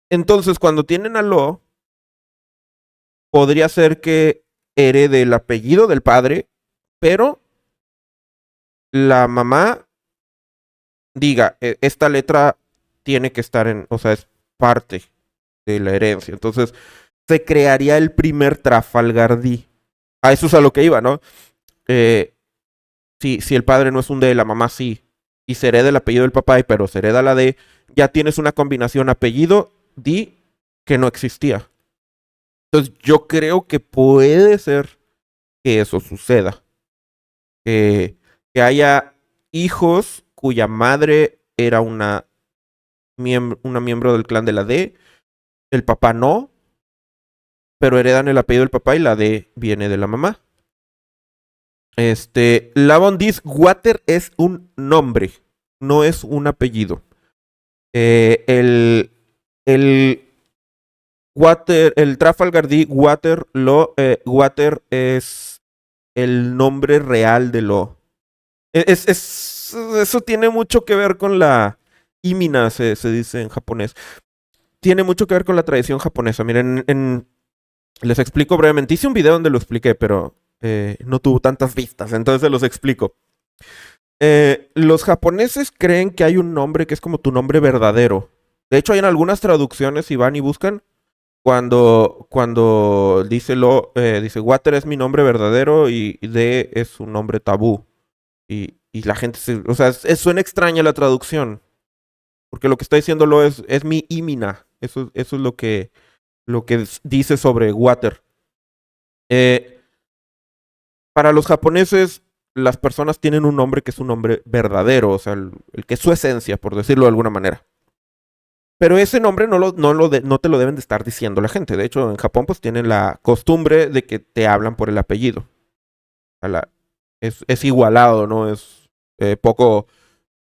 entonces, cuando tienen a Lo, podría ser que herede el apellido del padre, pero la mamá diga, esta letra tiene que estar en, o sea, es parte de la herencia. Entonces, se crearía el primer Trafalgar D. A eso es a lo que iba, ¿no? Eh, si el padre no es un D, la mamá sí, y se hereda el apellido del papá, pero se hereda la D, ya tienes una combinación apellido-D que no existía. Entonces, yo creo que puede ser que eso suceda. Que haya hijos cuya madre era una miembro del clan de la D, el papá no, pero heredan el apellido del papá y la D viene de la mamá. Lavon dice, Water es un nombre, no es un apellido. El Water, el Trafalgar D, Water es el nombre real de Lo. Eso tiene mucho que ver con la Imina, se dice en japonés. Tiene mucho que ver con la tradición japonesa. Miren, les explico brevemente. Hice un video donde lo expliqué, pero no tuvo tantas vistas, entonces se los explico. Los japoneses creen que hay un nombre que es como tu nombre verdadero. De hecho, hay en algunas traducciones, si van y buscan, cuando dice Water es mi nombre verdadero y De es un nombre tabú. Y la gente o sea, suena extraña la traducción. Porque lo que está diciéndolo es mi Imina. Eso es lo que dice sobre Water. Eh, para los japoneses, las personas tienen un nombre que es un nombre verdadero, o sea, el que es su esencia, por decirlo de alguna manera. Pero ese nombre no te lo deben de estar diciendo la gente. De hecho, en Japón pues tienen la costumbre de que te hablan por el apellido. Es igualado, ¿no? Es poco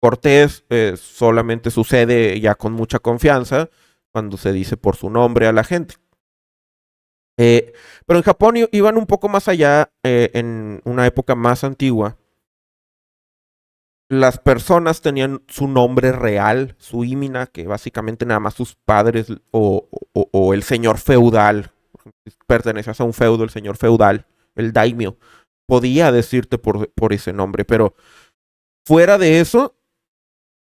cortés, solamente sucede ya con mucha confianza cuando se dice por su nombre a la gente. Pero en Japón iban un poco más allá, en una época más antigua. Las personas tenían su nombre real, su ímina, que básicamente nada más sus padres o el señor feudal, pertenecías a un feudo, el señor feudal, el daimyo, podía decirte por ese nombre, pero fuera de eso,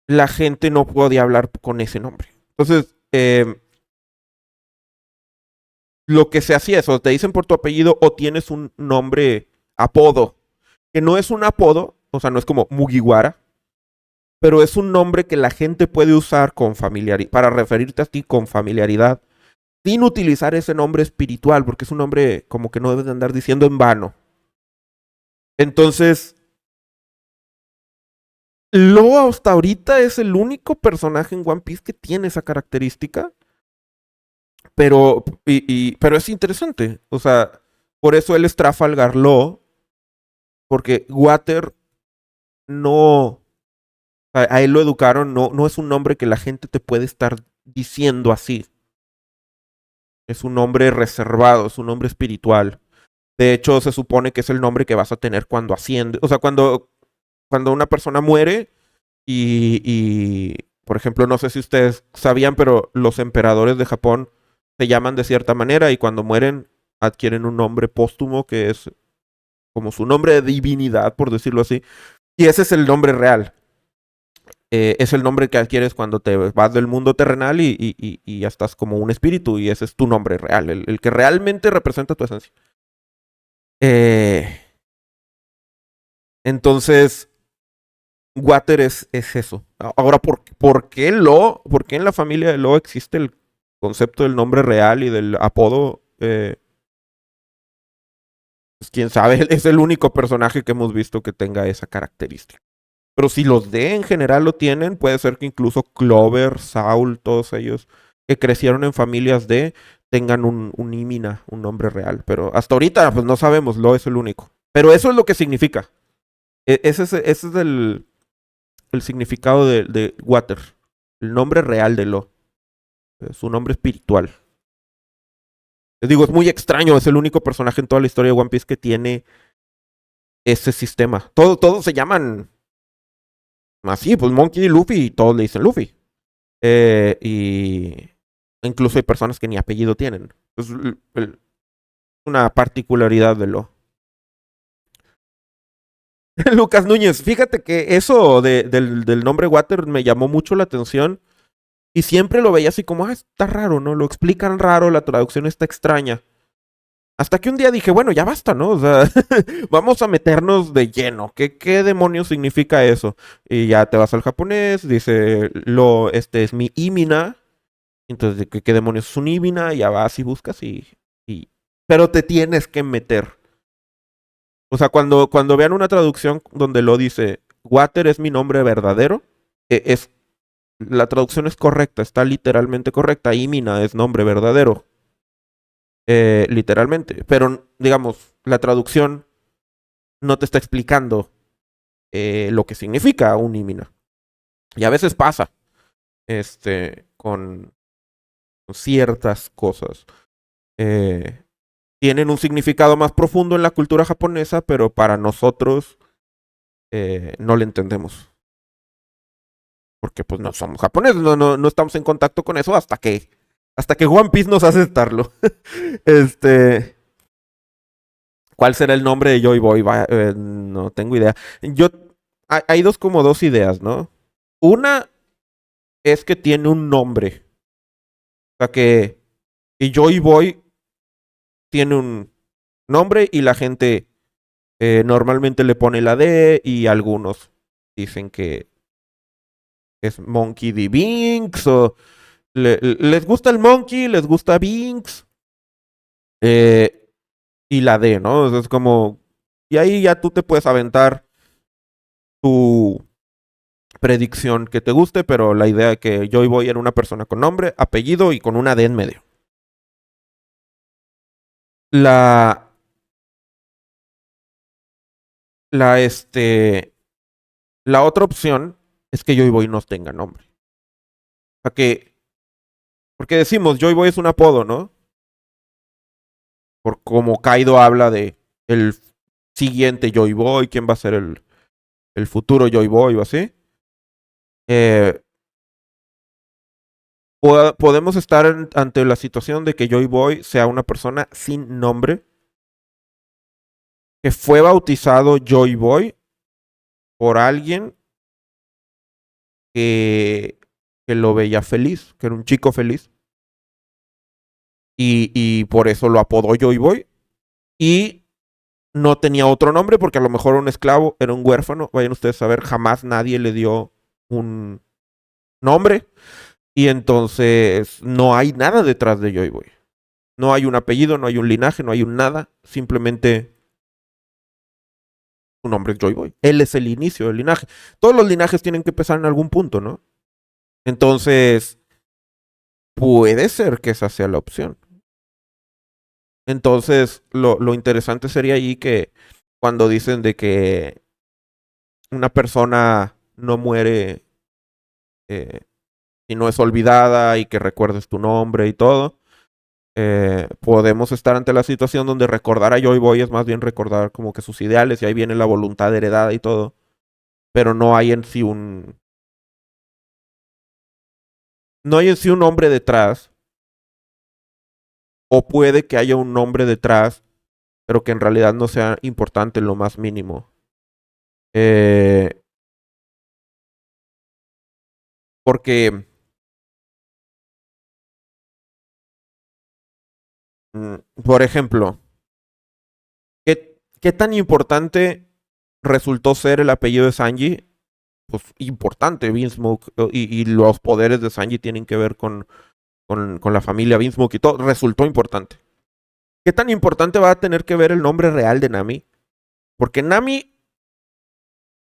la gente no podía hablar con ese nombre. Entonces, lo que se hacía es, o te dicen por tu apellido o tienes un nombre apodo, que no es un apodo, o sea, no es como Mugiwara, pero es un nombre que la gente puede usar con familiaridad, para referirte a ti con familiaridad, sin utilizar ese nombre espiritual, porque es un nombre como que no debes de andar diciendo en vano. Entonces, Lo hasta ahorita es el único personaje en One Piece que tiene esa característica, pero es interesante. O sea, por eso él es Trafalgar Law, porque Water no, a él lo educaron, no es un nombre que la gente te puede estar diciendo así. Es un nombre reservado, es un nombre espiritual. De hecho, se supone que es el nombre que vas a tener cuando asciende. O sea, cuando una persona muere por ejemplo, no sé si ustedes sabían, pero los emperadores de Japón se llaman de cierta manera y cuando mueren adquieren un nombre póstumo que es como su nombre de divinidad, por decirlo así. Y ese es el nombre real. Es el nombre que adquieres cuando te vas del mundo terrenal y ya estás como un espíritu y ese es tu nombre real, el que realmente representa tu esencia. Eh, entonces, Water es eso. Ahora, ¿por qué en la familia de Lo existe el concepto del nombre real y del apodo? Pues quién sabe, es el único personaje que hemos visto que tenga esa característica. Pero si los D en general lo tienen, puede ser que incluso Clover, Saul, todos ellos que crecieron en familias D, tengan un Imina, un nombre real. Pero hasta ahorita, pues no sabemos, Lo es el único. Pero eso es lo que significa. Ese es el significado de Water. El nombre real de Lo. Su nombre espiritual. Les digo, es muy extraño. Es el único personaje en toda la historia de One Piece que tiene ese sistema. Todos se llaman así, pues Monkey y Luffy, y todos le dicen Luffy. Y incluso hay personas que ni apellido tienen. Es una particularidad de Lo. Lucas Núñez, fíjate que eso del nombre Water me llamó mucho la atención y siempre lo veía así como, está raro, ¿no? Lo explican raro, la traducción está extraña. Hasta que un día dije, bueno, ya basta, ¿no? O sea, vamos a meternos de lleno. ¿Qué demonios significa eso? Y ya te vas al japonés, dice, este es mi Imina. Entonces, ¿qué demonios es un Imina? Ya vas y buscas y... Pero te tienes que meter. O sea, cuando vean una traducción donde lo dice, Water es mi nombre verdadero, es, la traducción es correcta, está literalmente correcta. Imina es nombre verdadero, literalmente. Pero, digamos, la traducción no te está explicando lo que significa un Imina. Y a veces pasa, con ciertas cosas. Tienen un significado más profundo en la cultura japonesa, pero para nosotros no le entendemos. Porque pues no somos japoneses, no estamos en contacto con eso hasta que One Piece nos hace estarlo. este, ¿Cuál será el nombre de Joy Boy? No tengo idea. Hay dos ideas, ¿no? Una es que tiene un nombre. O sea que Joy Boy tiene un nombre y la gente normalmente le pone la D y algunos dicen que es Monkey D. Binks o les gusta el Monkey, les gusta Binks y la D, ¿no? Es como... Y ahí ya tú te puedes aventar tu predicción que te guste, pero la idea de que Joy Boy era una persona con nombre, apellido y con una D en medio. La... La, la otra opción es que Joy Boy no tenga nombre. O sea que... Porque decimos, Joy Boy es un apodo, ¿no? Por como Kaido habla de el siguiente Joy Boy, quién va a ser el futuro Joy Boy o así. Eh, podemos estar ante la situación de que Joy Boy sea una persona sin nombre, que fue bautizado Joy Boy por alguien que lo veía feliz, que era un chico feliz. Y por eso lo apodó Joy Boy. Y no tenía otro nombre porque a lo mejor era un esclavo, era un huérfano. Vayan ustedes a ver, jamás nadie le dio un nombre. Y entonces no hay nada detrás de Joy Boy. No hay un apellido, no hay un linaje, no hay un nada. Simplemente su nombre es Joy Boy. Él es el inicio del linaje. Todos los linajes tienen que empezar en algún punto, ¿no? Entonces, puede ser que esa sea la opción. Entonces, lo interesante sería ahí que cuando dicen de que una persona no muere y no es olvidada y que recuerdes tu nombre y todo, podemos estar ante la situación donde recordar a Joy Boy es más bien recordar como que sus ideales y ahí viene la voluntad heredada y todo, pero no hay en sí un nombre detrás, o puede que haya un nombre detrás, pero que en realidad no sea importante en lo más mínimo. Porque, por ejemplo, ¿qué tan importante resultó ser el apellido de Sanji? Pues importante, Beansmoke, y los poderes de Sanji tienen que ver con la familia Beansmoke y todo, resultó importante. ¿Qué tan importante va a tener que ver el nombre real de Nami? Porque Nami,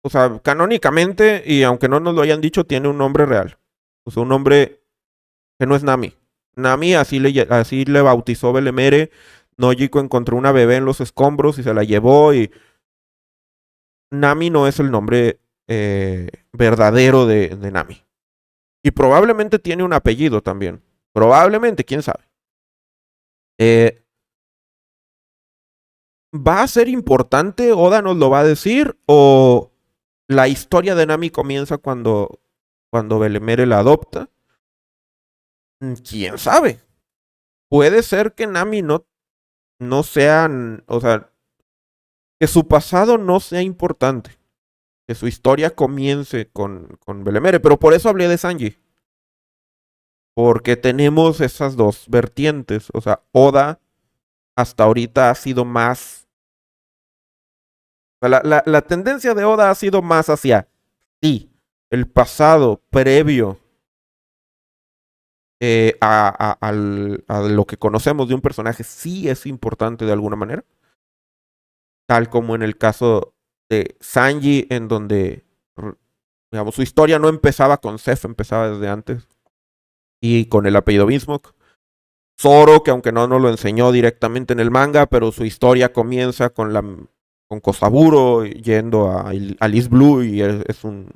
o sea, canónicamente, y aunque no nos lo hayan dicho, tiene un nombre real. O sea, un nombre que no es Nami. Nami así le bautizó Belemere. Nojiko encontró una bebé en los escombros y se la llevó. Y Nami no es el nombre verdadero de Nami. Y probablemente tiene un apellido también. Probablemente, quién sabe. Eh, ¿Va a ser importante? ¿Oda nos lo va a decir? ¿O la historia de Nami comienza cuando Belemere la adopta? ¿Quién sabe? Puede ser que Nami no sean, o sea, que su pasado no sea importante. Que su historia comience con Belemere. Pero por eso hablé de Sanji. Porque tenemos esas dos vertientes. O sea, Oda hasta ahorita ha sido más. O sea, la tendencia de Oda ha sido más hacia sí, el pasado previo a lo que conocemos de un personaje sí es importante de alguna manera. Tal como en el caso de Sanji, en donde, digamos, su historia no empezaba con Seth, empezaba desde antes. Y con el apellido Bismuth. Zoro, que aunque no nos lo enseñó directamente en el manga, pero su historia comienza con Kosaburo yendo a East Blue y es un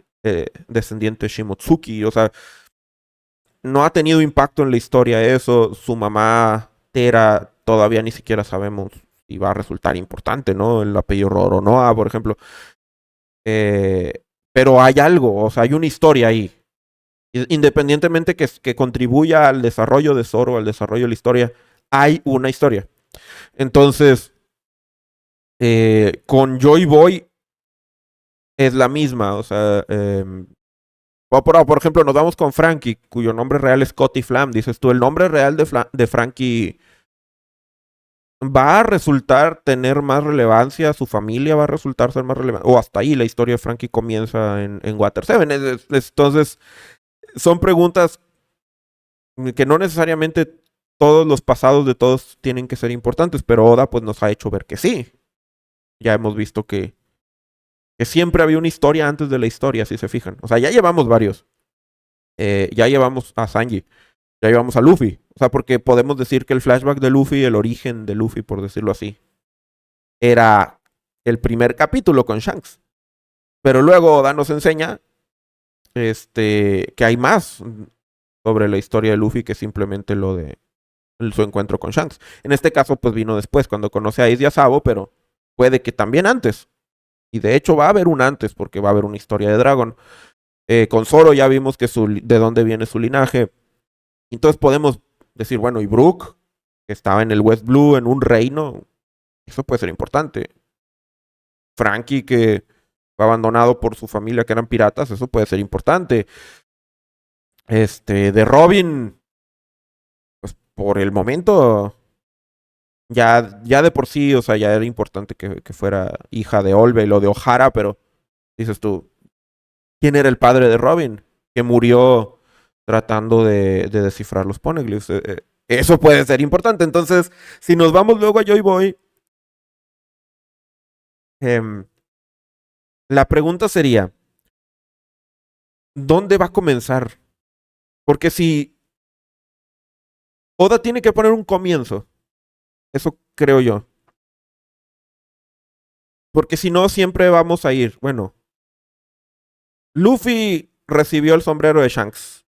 descendiente de Shimotsuki. O sea, no ha tenido impacto en la historia eso. Su mamá, Tera, todavía ni siquiera sabemos si va a resultar importante, ¿no? El apellido Roronoa, por ejemplo. Pero hay algo, o sea, hay una historia ahí. Independientemente que contribuya al desarrollo de Zoro, al desarrollo de la historia, hay una historia. Entonces, con Joy Boy es la misma. O sea, por ejemplo, nos vamos con Frankie, cuyo nombre real es Scotty Flam. Dices tú, el nombre real de Frankie va a resultar tener más relevancia, su familia va a resultar ser más relevante, o hasta ahí la historia de Frankie comienza en Water 7. Entonces, son preguntas que no necesariamente todos los pasados de todos tienen que ser importantes, pero Oda pues nos ha hecho ver que sí. Ya hemos visto que siempre había una historia antes de la historia, si se fijan. O sea, ya llevamos varios. Ya llevamos a Sanji, ya llevamos a Luffy. O sea, porque podemos decir que el flashback de Luffy, el origen de Luffy, por decirlo así, era el primer capítulo con Shanks. Pero luego Oda nos enseña que hay más sobre la historia de Luffy que simplemente lo de su encuentro con Shanks. En este caso, pues vino después, cuando conoce a Ace y a Sabo, pero puede que también antes. Y de hecho va a haber un antes, porque va a haber una historia de Dragon. Con Zoro ya vimos de dónde viene su linaje. Entonces podemos decir, bueno, y Brook, que estaba en el West Blue, en un reino, eso puede ser importante. Frankie, que fue abandonado por su familia, que eran piratas, eso puede ser importante. De Robin, pues por el momento ya de por sí, o sea, ya era importante que fuera hija de Olvale o de O'Hara, pero dices tú, ¿quién era el padre de Robin? Que murió tratando de descifrar los poneglyphs. Eso puede ser importante. Entonces, si nos vamos luego a Joy Boy, eh, la pregunta sería, ¿dónde va a comenzar? Porque si Oda tiene que poner un comienzo, eso creo yo. Porque si no, siempre vamos a ir. Bueno, Luffy recibió el sombrero de Shanks.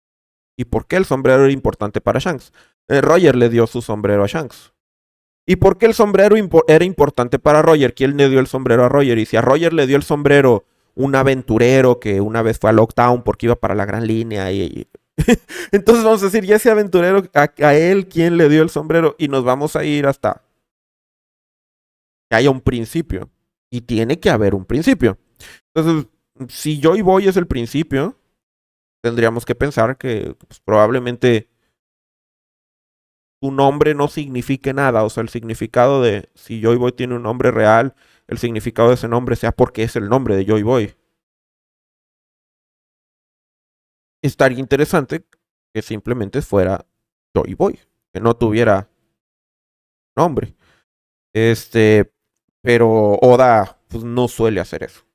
¿Y por qué el sombrero era importante para Shanks? Roger le dio su sombrero a Shanks. ¿Y por qué el sombrero era importante para Roger? ¿Quién le dio el sombrero a Roger? Y si a Roger le dio el sombrero un aventurero que una vez fue a Lockdown porque iba para la gran línea entonces vamos a decir, y ese aventurero, a él, ¿quién le dio el sombrero? Y nos vamos a ir hasta que haya un principio. Y tiene que haber un principio. Entonces, si Joy Boy es el principio, tendríamos que pensar que pues, probablemente su nombre no signifique nada. O sea, el significado de si Joy Boy tiene un nombre real, el significado de ese nombre sea porque es el nombre de Joy Boy. Estaría interesante que simplemente fuera Joy Boy, que no tuviera nombre. Pero Oda pues, no suele hacer eso.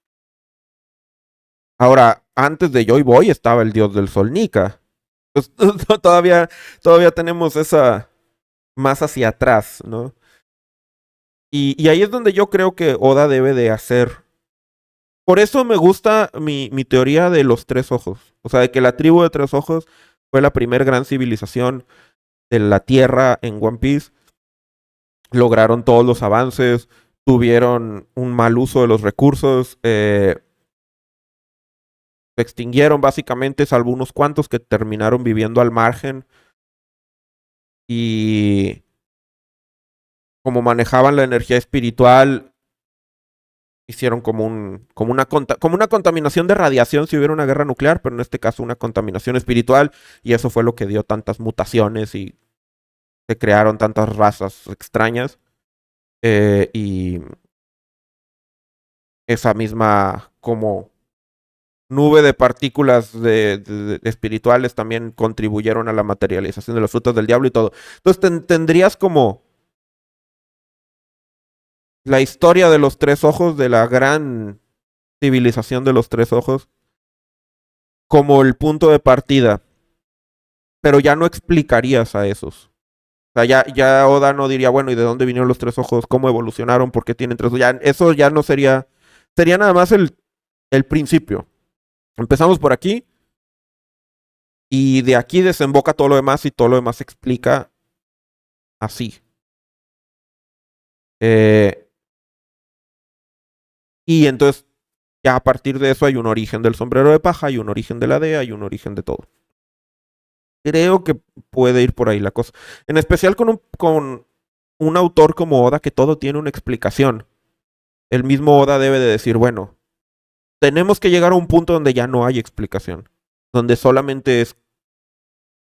Ahora, antes de Joy Boy estaba el dios del sol Nika. Pues, todavía tenemos esa más hacia atrás, ¿no? Y ahí es donde yo creo que Oda debe de hacer. Por eso me gusta mi teoría de los tres ojos. O sea, de que la tribu de tres ojos fue la primer gran civilización de la Tierra en One Piece. Lograron todos los avances, tuvieron un mal uso de los recursos, se extinguieron básicamente, salvo unos cuantos que terminaron viviendo al margen. Y como manejaban la energía espiritual, hicieron como una contaminación de radiación si hubiera una guerra nuclear, pero en este caso una contaminación espiritual, y eso fue lo que dio tantas mutaciones y se crearon tantas razas extrañas. Y esa misma como nube de partículas espirituales también contribuyeron a la materialización de los frutos del diablo y todo. Entonces tendrías como la historia de los tres ojos, de la gran civilización de los tres ojos, como el punto de partida, pero ya no explicarías a esos. O sea, ya Oda no diría, bueno, ¿y de dónde vinieron los tres ojos? ¿Cómo evolucionaron? ¿Por qué tienen tres ojos? Ya, eso ya no sería, sería nada más el principio. Empezamos por aquí y de aquí desemboca todo lo demás y todo lo demás se explica así. Eh, y entonces ya a partir de eso hay un origen del sombrero de paja, hay un origen de la DEA, hay un origen de todo. Creo que puede ir por ahí la cosa. En especial con un autor como Oda que todo tiene una explicación. El mismo Oda debe de decir, bueno, tenemos que llegar a un punto donde ya no hay explicación. Donde solamente es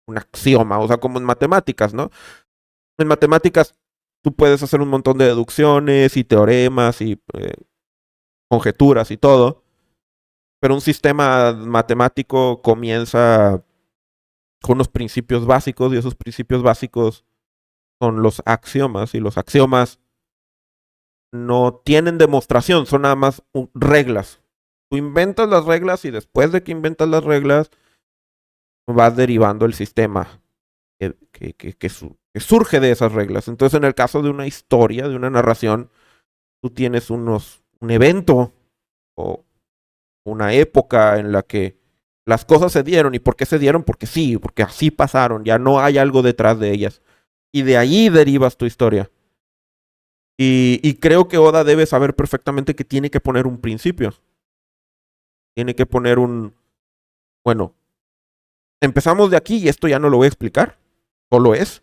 un axioma, o sea, como en matemáticas, ¿no? En matemáticas tú puedes hacer un montón de deducciones y teoremas y conjeturas y todo, pero un sistema matemático comienza con unos principios básicos y esos principios básicos son los axiomas y los axiomas no tienen demostración, son nada más reglas. Tú inventas las reglas y después de que inventas las reglas vas derivando el sistema que surge de esas reglas. Entonces en el caso de una historia, de una narración, tú tienes un evento o una época en la que las cosas se dieron. ¿Y por qué se dieron? Porque sí, porque así pasaron, ya no hay algo detrás de ellas. Y de ahí derivas tu historia. Y creo que Oda debe saber perfectamente que tiene que poner un principio. Tiene que poner bueno, empezamos de aquí y esto ya no lo voy a explicar. Solo es.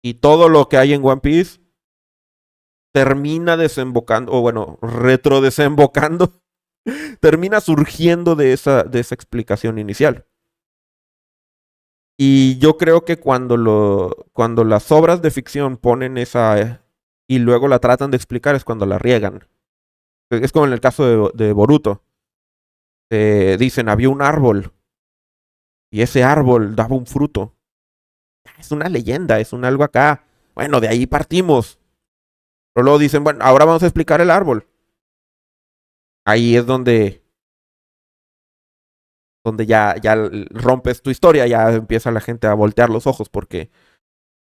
Y todo lo que hay en One Piece termina desembocando, o bueno, retrodesembocando, termina surgiendo de esa explicación inicial. Y yo creo que cuando las obras de ficción ponen esa y luego la tratan de explicar es cuando la riegan. Es como en el caso de Boruto. Dicen, había un árbol y ese árbol daba un fruto. Es una leyenda, es un algo acá. Bueno, de ahí partimos. Pero luego dicen, bueno, ahora vamos a explicar el árbol. Ahí es donde ya rompes tu historia, ya empieza la gente a voltear los ojos porque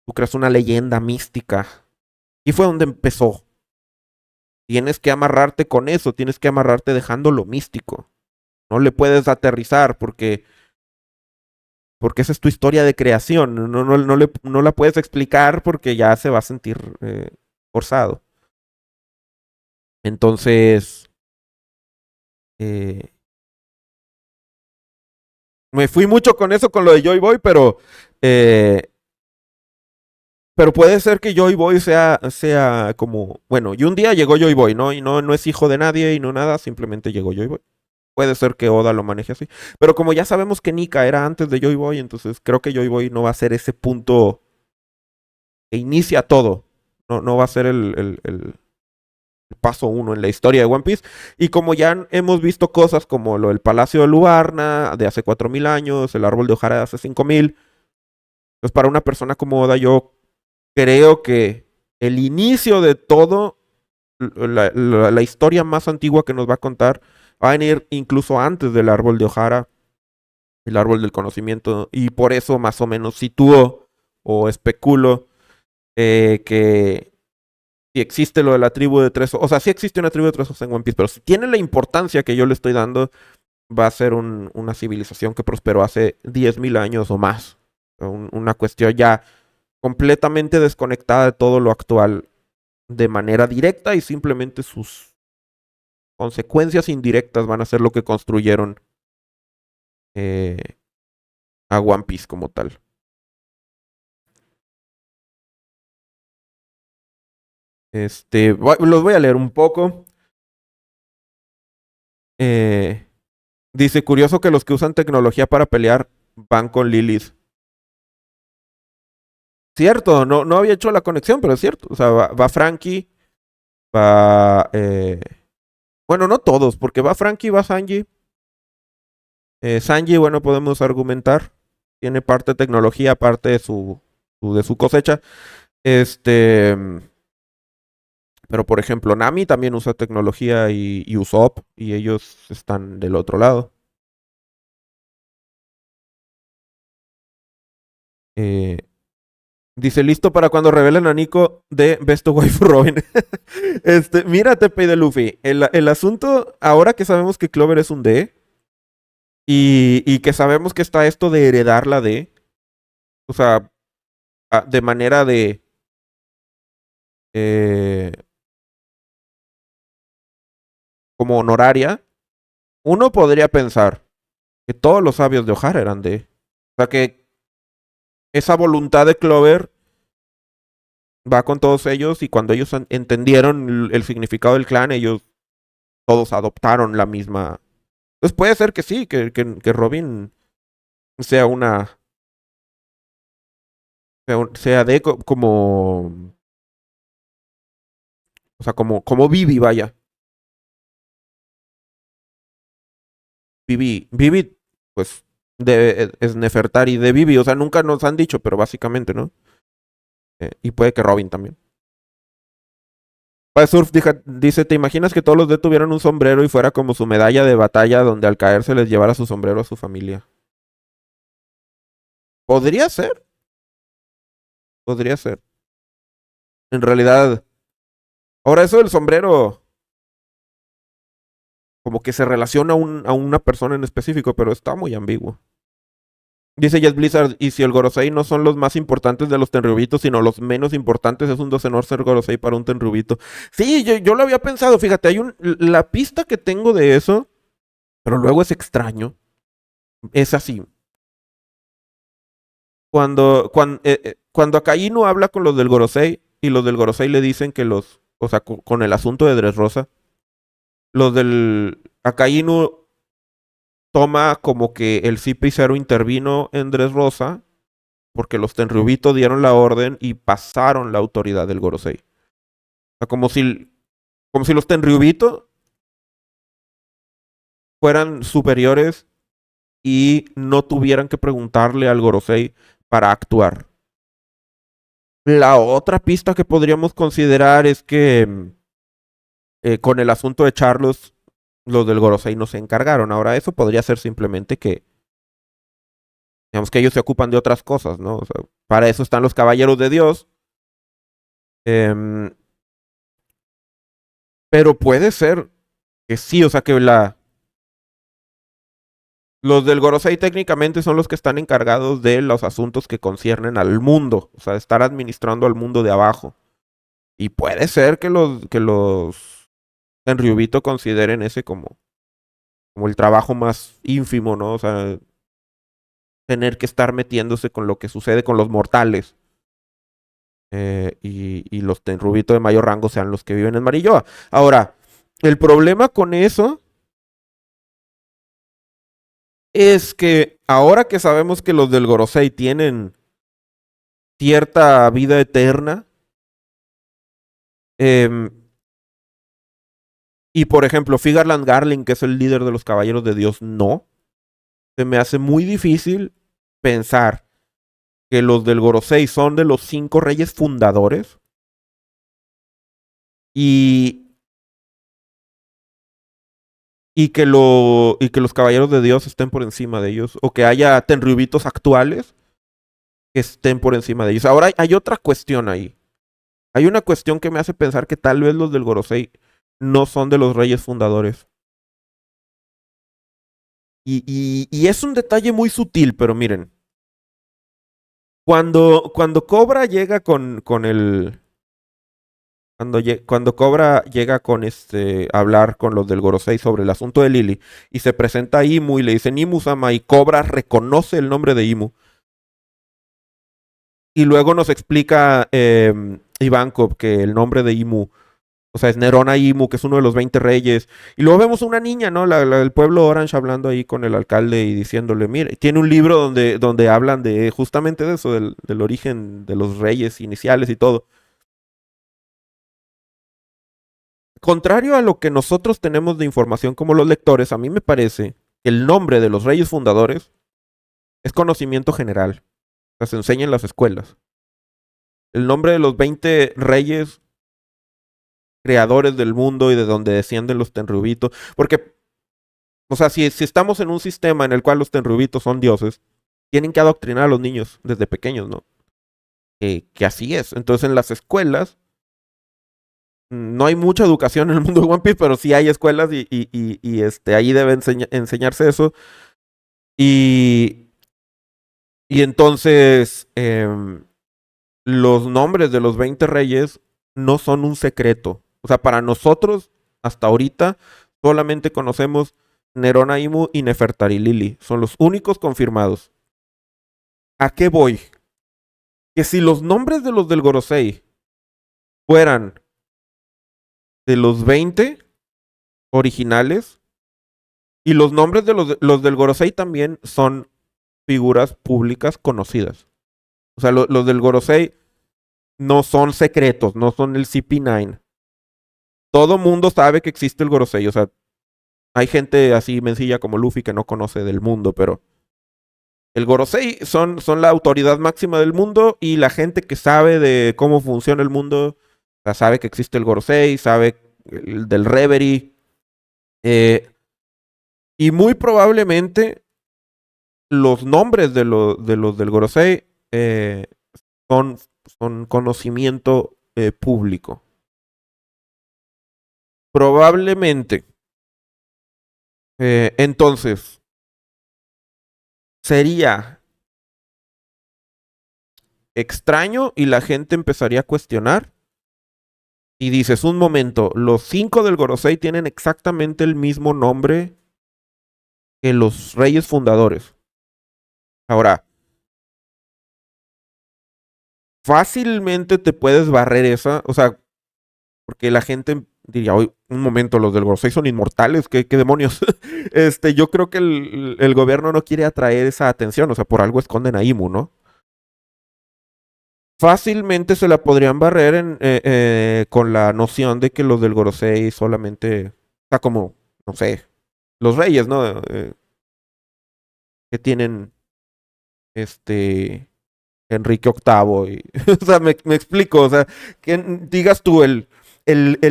tú creas una leyenda mística. Y fue donde empezó. Tienes que amarrarte con eso, tienes que amarrarte dejando lo místico. No le puedes aterrizar porque esa es tu historia de creación. No la puedes explicar porque ya se va a sentir forzado. Entonces, eh, me fui mucho con eso, con lo de Joy Boy, eh, pero puede ser que Joy Boy sea como, bueno, y un día llegó Joy Boy, ¿no? Y no es hijo de nadie y no nada, simplemente llegó Joy Boy. Puede ser que Oda lo maneje así. Pero como ya sabemos que Nika era antes de Joy Boy, entonces creo que Joy Boy no va a ser ese punto que inicia todo. No va a ser el paso uno en la historia de One Piece. Y como ya hemos visto cosas como lo del Palacio de Lubarna de hace 4000 años, el árbol de Ojara de hace 5000, pues para una persona como Oda yo creo que el inicio de todo, la historia más antigua que nos va a contar, va a venir incluso antes del árbol de Ojara. el árbol del conocimiento, y por eso más o menos sitúo o especulo que si existe lo de la tribu de tres, o sea, si existe una tribu de tres ojos en One Piece, pero si tiene la importancia que yo le estoy dando, va a ser una civilización que prosperó hace 10.000 años o más. Una cuestión ya completamente desconectada de todo lo actual de manera directa y simplemente sus consecuencias indirectas van a ser lo que construyeron eh, a One Piece como tal. Los voy a leer un poco. Eh, Dice, curioso que los que usan tecnología para pelear van con Lilith. Cierto, no había hecho la conexión, pero es cierto. O sea, va Frankie, va... bueno, no todos, porque va Frankie, va Sanji. Sanji, bueno, podemos argumentar. Tiene parte de tecnología, parte de su cosecha. Este... Pero por ejemplo, Nami también usa tecnología y Usopp, y ellos están del otro lado. Eh, Dice, listo para cuando revelen a Nico de Besto Waifu Robin. Mira, Tepe de Luffy. El asunto, ahora que sabemos que Clover es un D, y que sabemos que está esto de heredar la D, o sea, de manera de... eh, como honoraria, uno podría pensar que todos los sabios de Ohara eran D. O sea, que esa voluntad de Clover va con todos ellos y cuando ellos entendieron el significado del clan, ellos todos adoptaron la misma. Pues puede ser que sí, que Robin sea una. Sea de como. O sea, como Vivi, vaya. Vivi, pues, es Nefertari de Vivi. O sea, nunca nos han dicho, pero básicamente, ¿no? Y puede que Robin también. Surf dice, ¿te imaginas que todos los D tuvieran un sombrero y fuera como su medalla de batalla donde al caer se les llevara su sombrero a su familia? Podría ser, podría ser. En realidad, ahora eso del sombrero como que se relaciona a una persona en específico, pero está muy ambiguo. Dice Jess Blizzard, y si el Gorosei no son los más importantes de los Tenryubitos, sino los menos importantes, es un dosenor ser Gorosei para un Tenryubito. Sí, yo lo había pensado, fíjate, la pista que tengo de eso, pero luego es extraño, es así. Cuando Akainu habla con los del Gorosei, y los del Gorosei le dicen que o sea, con el asunto de Dressrosa, los del Akainu toma como que el CP0 intervino en Dressrosa porque los Tenryubito dieron la orden y pasaron la autoridad del Gorosei. O sea, como si los Tenryubito fueran superiores y no tuvieran que preguntarle al Gorosei para actuar. La otra pista que podríamos considerar es que con el asunto de Charlos, los del Gorosei no se encargaron. Ahora, eso podría ser simplemente que, digamos que ellos se ocupan de otras cosas, ¿no? O sea, para eso están los caballeros de Dios. Em, pero puede ser que sí, o sea, que los del Gorosei técnicamente son los que están encargados de los asuntos que conciernen al mundo, o sea, de estar administrando al mundo de abajo. Y puede ser que los Tenryubito consideren ese como el trabajo más ínfimo, ¿no? O sea, tener que estar metiéndose con lo que sucede con los mortales. Y los Tenryubito de mayor rango sean los que viven en Marilloa. Ahora, el problema con eso es que ahora que sabemos que los del Gorosei tienen cierta vida eterna, eh, y por ejemplo, Figarland Garling, que es el líder de los Caballeros de Dios, no, se me hace muy difícil pensar que los del Gorosei son de los 5 reyes fundadores y, y que los caballeros de Dios estén por encima de ellos, o que haya tenryubitos actuales que estén por encima de ellos. Ahora hay otra cuestión ahí. Hay una cuestión que me hace pensar que tal vez los del Gorosei no son de los reyes fundadores. Y es un detalle muy sutil, pero miren, cuando Cobra llega con el... Cuando Cobra llega con a hablar con los del Gorosei sobre el asunto de Lily y se presenta a Imu y le dicen Imu-sama y Cobra reconoce el nombre de Imu. Y luego nos explica Ivankov que el nombre de Imu, o sea, es Nerona Imu, que es uno de los 20 reyes. Y luego vemos a una niña, ¿no? La del pueblo Orange hablando ahí con el alcalde y diciéndole, mire, tiene un libro donde hablan de justamente de eso, del origen de los reyes iniciales y todo. Contrario a lo que nosotros tenemos de información como los lectores, a mí me parece que el nombre de los reyes fundadores es conocimiento general. O sea, se enseña en las escuelas. El nombre de los 20 reyes creadores del mundo y de donde descienden los tenrubitos. Porque, o sea, si estamos en un sistema en el cual los tenrubitos son dioses, tienen que adoctrinar a los niños desde pequeños, ¿no? Que así es. Entonces en las escuelas no hay mucha educación en el mundo de One Piece, pero sí hay escuelas y ahí debe enseñarse eso. Y, y entonces los nombres de los 20 reyes no son un secreto. O sea, para nosotros, hasta ahorita, solamente conocemos Nerona Imu y Nefertari Lili. Son los únicos confirmados. ¿A qué voy? Que si los nombres de los del Gorosei fueran de los 20 originales, y los nombres de los del Gorosei también son figuras públicas conocidas. O sea, los del Gorosei no son secretos, no son el CP9. Todo mundo sabe que existe el Gorosei. O sea, hay gente así mencilla como Luffy que no conoce del mundo, pero el Gorosei son la autoridad máxima del mundo y la gente que sabe de cómo funciona el mundo, o sea, sabe que existe el Gorosei, sabe del Reverie. Eh, y muy probablemente los nombres de los del Gorosei son, son conocimiento público. Probablemente. Entonces, sería extraño y la gente empezaría a cuestionar. Y dices, un momento, los 5 del Gorosei tienen exactamente el mismo nombre que los reyes fundadores. Ahora, fácilmente te puedes barrer esa, o sea, porque la gente diría, oye, un momento, los del Gorosei son inmortales, ¿qué demonios? Yo creo que el gobierno no quiere atraer esa atención, o sea, por algo esconden a Imu, ¿no? Fácilmente se la podrían barrer con la noción de que los del Gorosei solamente, o sea, como, no sé, los reyes, ¿no? Que tienen Enrique VIII. O sea, me explico, o sea, que digas tú, el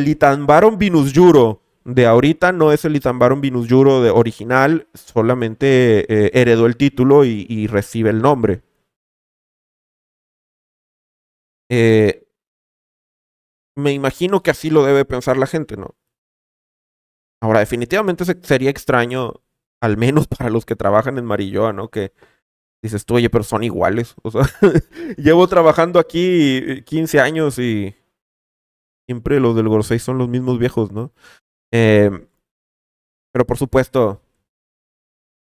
Itambaron Venus Yuro de ahorita no es el Itambaron Venus Yuro de original, solamente heredó el título y recibe el nombre. Eh, Me imagino que así lo debe pensar la gente, ¿no? Ahora, definitivamente sería extraño, al menos para los que trabajan en Marilloa, ¿no? Que dices tú, oye, pero son iguales. O sea, llevo trabajando aquí 15 años y siempre los del Gorosei son los mismos viejos, ¿no? Eh, pero por supuesto,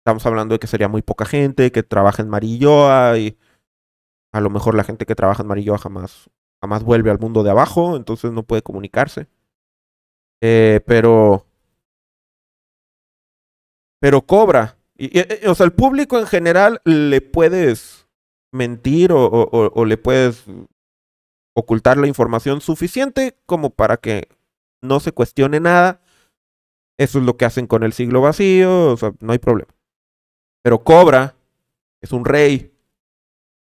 estamos hablando de que sería muy poca gente que trabaja en Marilloa y a lo mejor la gente que trabaja en Marilloa jamás vuelve al mundo de abajo, entonces no puede comunicarse. Eh, pero, pero cobra. O sea, el público en general le puedes mentir o le puedes ocultar la información suficiente como para que no se cuestione nada. Eso es lo que hacen con el siglo vacío, o sea, no hay problema. Pero Cobra es un rey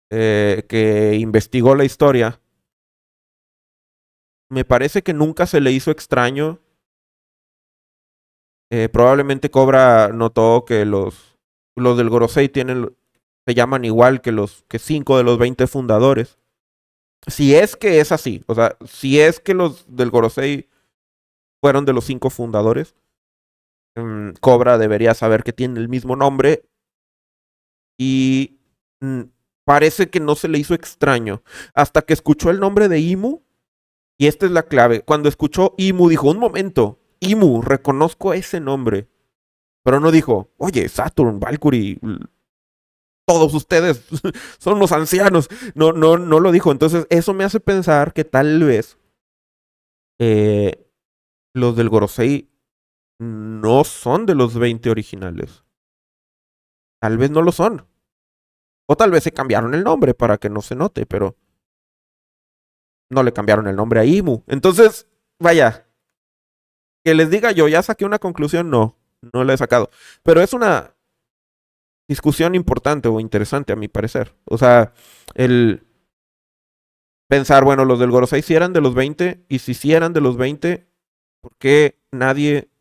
que investigó la historia. Me parece que nunca se le hizo extraño Probablemente Cobra notó que los del Gorosei se llaman igual que los que 5 de los 20 fundadores. Si es que es así, o sea, si es que los del Gorosei fueron de los 5 fundadores, Cobra debería saber que tiene el mismo nombre y parece que no se le hizo extraño hasta que escuchó el nombre de Imu. Y esta es la clave. Cuando escuchó Imu, dijo, un momento, Imu, reconozco ese nombre. Pero no dijo, oye, Saturn, Valkyrie, todos ustedes son los ancianos. No, no, no lo dijo. Entonces, eso me hace pensar que tal vez eh, los del Gorosei no son de los 20 originales. Tal vez no lo son. O tal vez se cambiaron el nombre para que no se note, pero no le cambiaron el nombre a Imu. Entonces, vaya, que les diga yo, ya saqué una conclusión, no, no la he sacado. Pero es una discusión importante o interesante a mi parecer. O sea, el pensar, bueno, los del Gorosei si eran de los 20 y si eran de los 20, ¿por qué nadie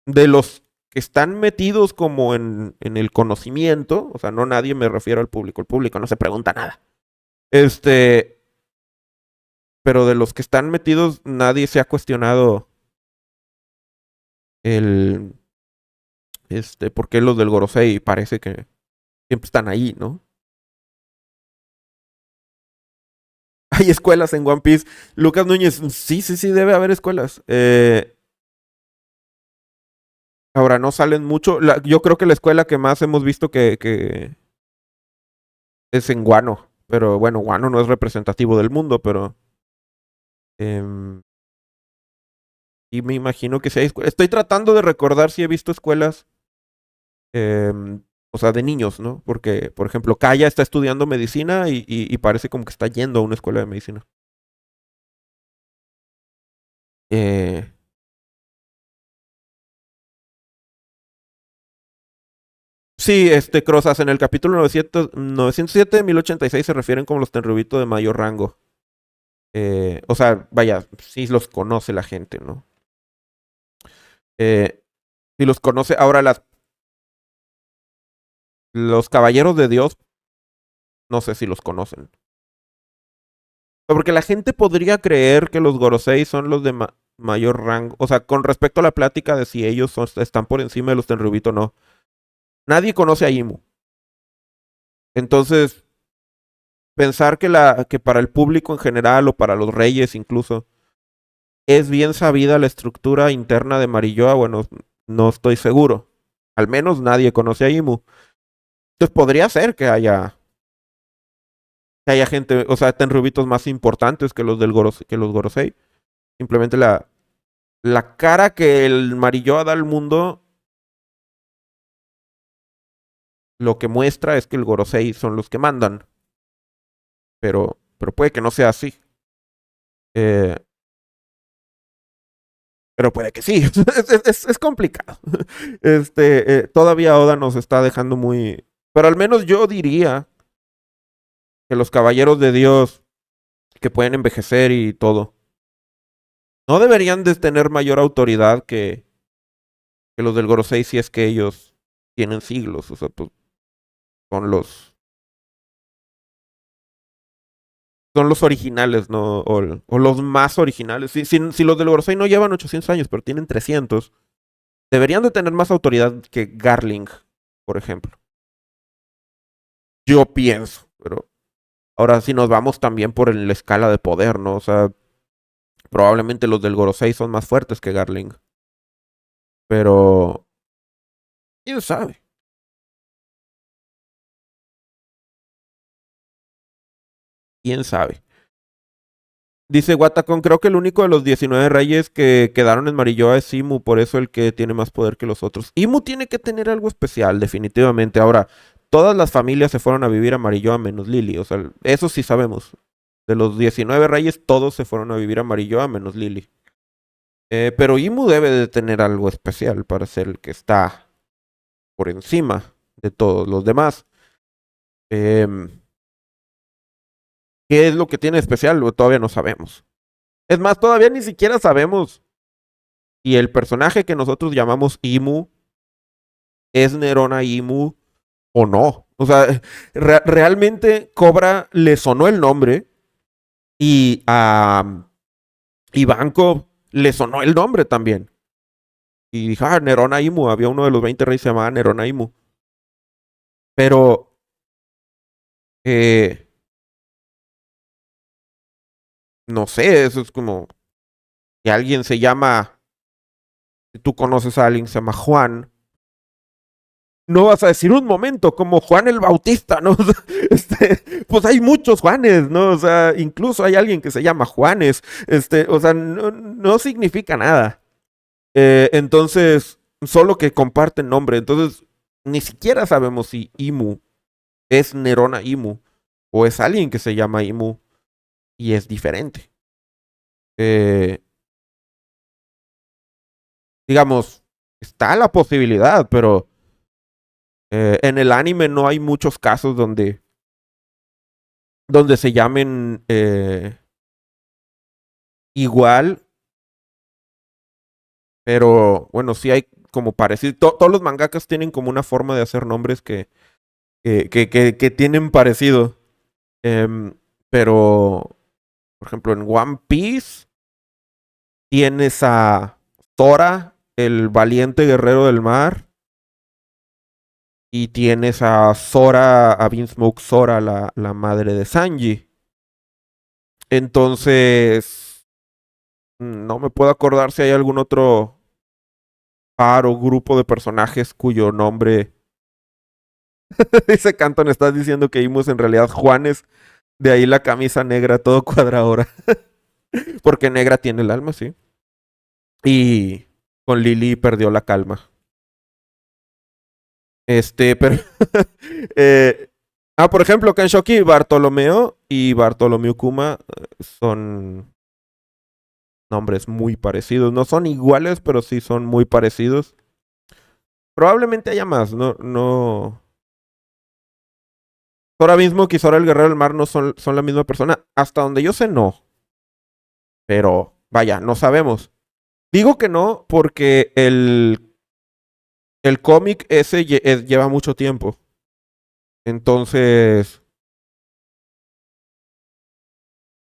de los que están metidos como en el conocimiento, o sea, no nadie me refiero al público, el público no se pregunta nada. Este, pero de los que están metidos nadie se ha cuestionado el por qué los del Gorosei parece que siempre están ahí, ¿no? Hay escuelas en One Piece. Lucas Núñez, sí, sí, sí, debe haber escuelas. Ahora no salen mucho. Yo creo que la escuela que más hemos visto que es en Guano. Pero bueno, Guano no es representativo del mundo, pero em, y me imagino que sí hay escuelas. Estoy tratando de recordar si he visto escuelas, o sea, de niños, ¿no? Porque, por ejemplo, Kaya está estudiando medicina y parece como que está yendo a una escuela de medicina. Eh, Sí, Crozas, en el capítulo 907 de 1086 se refieren como los Tenryubito de mayor rango. O sea, vaya, sí los conoce la gente, ¿no? Si los conoce, ahora los caballeros de Dios, no sé si los conocen. Porque la gente podría creer que los Gorosei son los de mayor rango. O sea, con respecto a la plática de si ellos están por encima de los Tenryubito, no. Nadie conoce a Imu. Entonces, pensar que para el público en general o para los reyes incluso es bien sabida la estructura interna de Marilloa, bueno, no estoy seguro. Al menos nadie conoce a Imu. Entonces podría ser que haya gente, o sea, tenrubitos más importantes que los que los Gorosei. Simplemente la cara que el Marilloa da al mundo, lo que muestra es que el Gorosei son los que mandan. Pero puede que no sea así. Eh, pero puede que sí. Es complicado. Todavía Oda nos está dejando muy. Pero al menos yo diría que los caballeros de Dios que pueden envejecer y todo, no deberían de tener mayor autoridad que los del Gorosei si es que ellos tienen siglos. O sea, pues son los, son los originales, ¿no? O los más originales. Si los del Gorosei no llevan 800 años, pero tienen 300, deberían de tener más autoridad que Garling, por ejemplo. Yo pienso, pero ahora si nos vamos también por la escala de poder, ¿no? O sea, probablemente los del Gorosei son más fuertes que Garling. Pero, ¿quién sabe? ¿Quién sabe? Dice Watacon, creo que el único de los 19 reyes que quedaron en Marilloa es Imu, por eso el que tiene más poder que los otros. Imu tiene que tener algo especial, definitivamente. Ahora, todas las familias se fueron a vivir a Marilloa menos Lily, o sea, eso sí sabemos. De los 19 reyes, todos se fueron a vivir a Marilloa menos Lily. Pero Imu debe de tener algo especial para ser el que está por encima de todos los demás. Em, ¿Qué es lo que tiene especial? Todavía no sabemos. Es más, todavía ni siquiera sabemos si el personaje que nosotros llamamos Imu es Nerona Imu o no. O sea, realmente Cobra le sonó el nombre y a Ivankov le sonó el nombre también. Y dijo, Nerona Imu, había uno de los 20 reyes que se llamaba Nerona Imu. Pero, eh, no sé, eso es como que alguien se llama, si tú conoces a alguien que se llama Juan, no vas a decir un momento como Juan el Bautista, ¿no? Pues hay muchos Juanes, ¿no? O sea, incluso hay alguien que se llama Juanes, o sea, no significa nada. Entonces, solo que comparten nombre. Entonces, ni siquiera sabemos si Imu es Nerona Imu o es alguien que se llama Imu y es diferente. Eh, digamos, está la posibilidad, pero en el anime no hay muchos casos donde se llamen igual, pero bueno, sí hay como parecido. Todos los mangakas tienen como una forma de hacer nombres que tienen parecido. Em, pero, por ejemplo, en One Piece tienes a Sora, el valiente guerrero del mar, y tienes a Sora, a Vinsmoke Sora, la madre de Sanji. Entonces, no me puedo acordar si hay algún otro par o grupo de personajes cuyo nombre dice Canton, estás diciendo que Imus en realidad Juanes, de ahí la camisa negra todo cuadradora. Porque negra tiene el alma, sí. Y con Lily perdió la calma. Pero. eh, por ejemplo, Kenshoki, Bartolomeo y Bartolomeo Kuma son nombres muy parecidos. No son iguales, pero sí son muy parecidos. Probablemente haya más, no. Ahora mismo Kisora el Guerrero del Mar no son la misma persona. Hasta donde yo sé, no. Pero vaya, no sabemos. Digo que no porque el cómic ese lleva mucho tiempo. Entonces,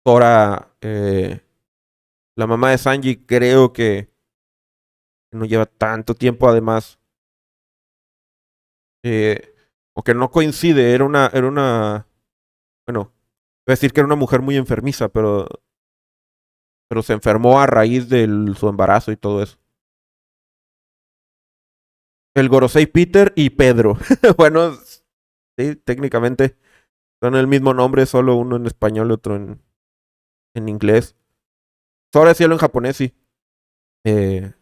Sora, la mamá de Sanji, creo que no lleva tanto tiempo. Además, o que no coincide. Bueno, voy a decir que era una mujer muy enfermiza, pero se enfermó a raíz de su embarazo y todo eso. El Gorosei Peter y Pedro. Bueno, sí, técnicamente son el mismo nombre, solo uno en español y otro en inglés. Sora es cielo en japonés, sí. Eh,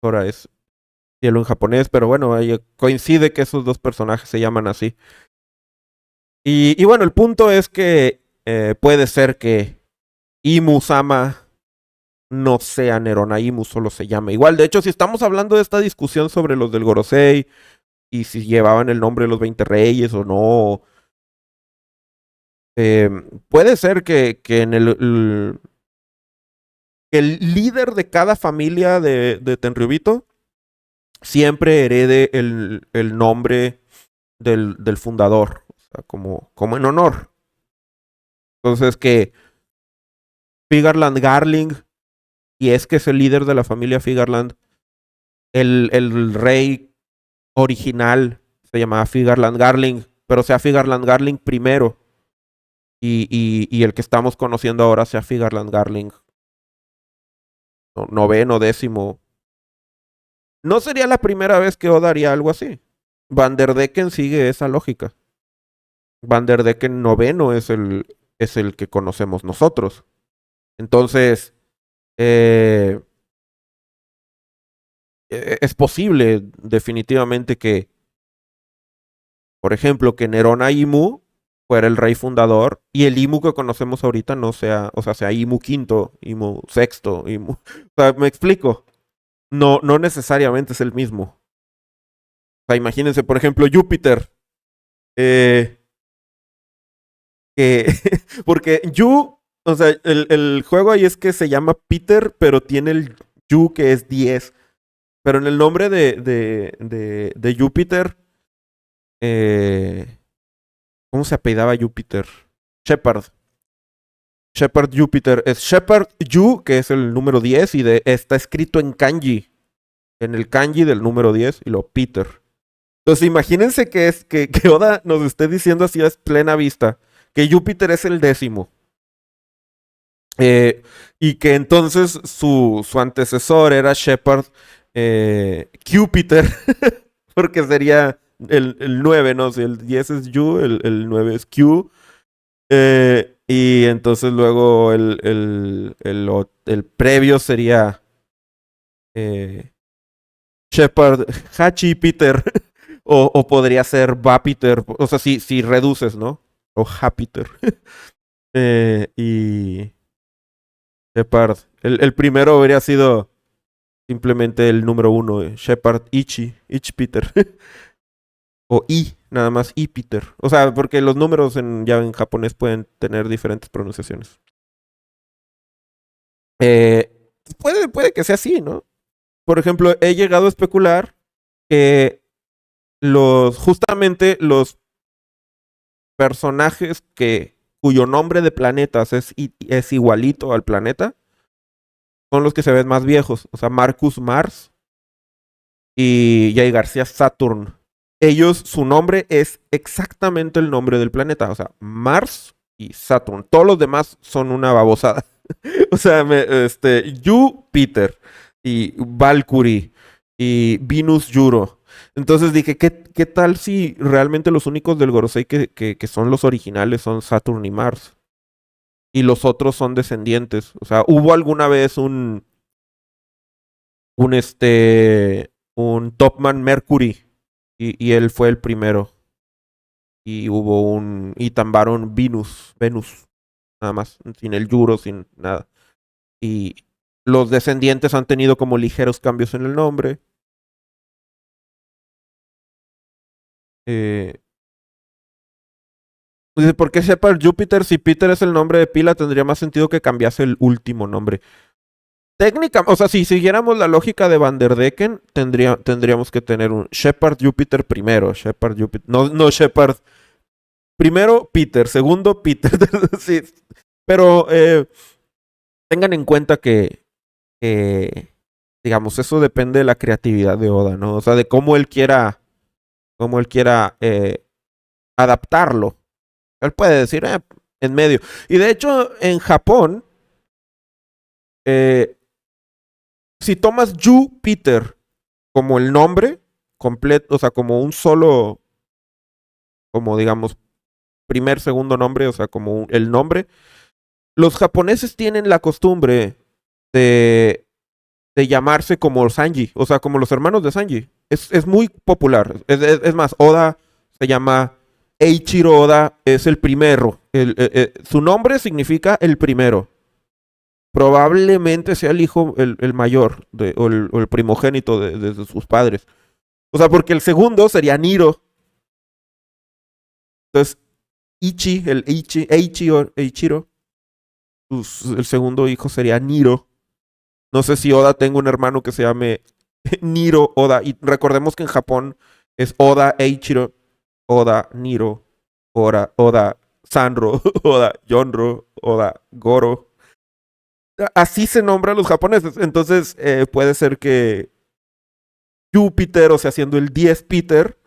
Sora es cielo en japonés, pero bueno, ahí coincide que esos dos personajes se llaman así. Y bueno, el punto es que puede ser que Imu-sama no sea Nerona Imu, solo se llame igual. De hecho, si estamos hablando de esta discusión sobre los del Gorosei y si llevaban el nombre de los 20 reyes o no, puede ser que en el líder de cada familia de Tenryubito siempre herede el nombre del fundador, o sea, como en honor. Entonces que Figarland Garling, y es que es el líder de la familia Figarland, el rey original se llamaba Figarland Garling, pero sea Figarland Garling primero, y el que estamos conociendo ahora sea Figarland Garling noveno, décimo. No sería la primera vez que Oda haría algo así. Van der Decken sigue esa lógica. Van der Decken noveno es el que conocemos nosotros. Entonces, eh, es posible definitivamente que, por ejemplo, que Nerona Imu fuera el rey fundador y el Imu que conocemos ahorita no sea, o sea, sea Imu quinto, Imu sexto, Imu. O sea, me explico. No necesariamente es el mismo. O sea, imagínense, por ejemplo, Júpiter. Eh, que porque Yu, o sea, el juego ahí es que se llama Peter, pero tiene Yu, que es 10. Pero en el nombre de Júpiter, eh, ¿cómo se apellidaba Júpiter? Shepard. Shepard Júpiter. Es Shepard Yu, que es el número 10, y está escrito en kanji. En el kanji del número 10, y lo Peter. Entonces imagínense que Oda nos esté diciendo así a plena vista, que Júpiter es el 10º. Y que entonces su antecesor era Shepard Júpiter, porque sería el 9, ¿no? Si el 10 es Yu, el 9 es Q. Y entonces luego el previo sería Shepard Hachi Peter. O podría ser Va Peter. O sea, si reduces, ¿no? O Ha Peter. Y Shepard. El primero habría sido simplemente el número 1, Shepard Ich Peter. O nada más I Peter. O sea, porque los números ya en japonés pueden tener diferentes pronunciaciones. Puede que sea así, ¿no? Por ejemplo, he llegado a especular que justamente los personajes cuyo nombre de planetas es igualito al planeta son los que se ven más viejos. O sea, Marcus Mars y Jay García Saturn. Ellos, su nombre es exactamente el nombre del planeta. O sea, Mars y Saturn. Todos los demás son una babosada. O sea, Júpiter y Valkyrie y Venus Juro. Entonces dije, ¿qué tal si realmente los únicos del Gorosei que son los originales son Saturn y Mars? Y los otros son descendientes. O sea, hubo alguna vez un Topman Mercury y él fue el primero. Y hubo y tambaron Venus, nada más, sin el Juro, sin nada. Y los descendientes han tenido como ligeros cambios en el nombre. Dice, ¿por qué Shepard Júpiter? Si Peter es el nombre de pila, tendría más sentido que cambiase el último nombre. Técnica, o sea, si siguiéramos la lógica de Van der Decken, tendríamos que tener un Shepard Júpiter primero. Shepard Júpiter. No Shepard. Primero Peter, segundo Peter. Sí. Pero tengan en cuenta que, digamos, eso depende de la creatividad de Oda, ¿no? O sea, de cómo él quiera adaptarlo. Él puede decir, en medio. Y de hecho, en Japón, si tomas Júpiter como el nombre completo, o sea, como un solo, como digamos, primer, segundo nombre, o sea, como el nombre, los japoneses tienen la costumbre de llamarse como Sanji, o sea, como los hermanos de Sanji. Es muy popular. Es más, Oda se llama Eiichiro Oda, es el primero. Su nombre significa el primero. Probablemente sea el hijo, el mayor, o el primogénito de sus padres. O sea, porque el segundo sería Niro. Entonces, Eiichiro, el segundo hijo sería Niro. No sé si Oda tenga un hermano que se llame Niro Oda. Y recordemos que en Japón es Oda Eiichiro, Oda Niro, Oda Sanro, Oda Yonro, Oda Goro. Así se nombran los japoneses. Entonces puede ser que Júpiter, o sea, siendo el 10 Peter,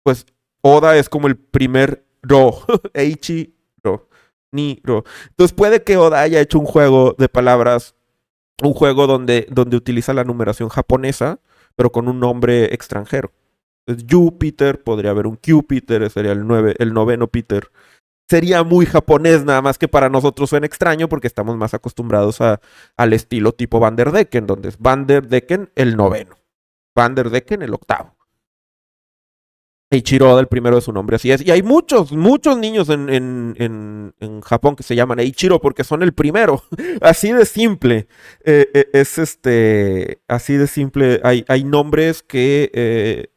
pues Oda es como el primer Ro, Eiichiro, Niro. Entonces puede que Oda haya hecho un juego de palabras, un juego donde utiliza la numeración japonesa, pero con un nombre extranjero. Entonces, Júpiter, podría haber un Q-Peter, sería el noveno Peter. Sería muy japonés, nada más que para nosotros suena extraño porque estamos más acostumbrados al estilo tipo Van der Decken, donde es Van der Decken el noveno, Van der Decken el octavo. Eiichiro Oda, el primero de su nombre, así es. Y hay muchos niños en Japón que se llaman Eiichiro porque son el primero. Así de simple. Así de simple. Hay nombres que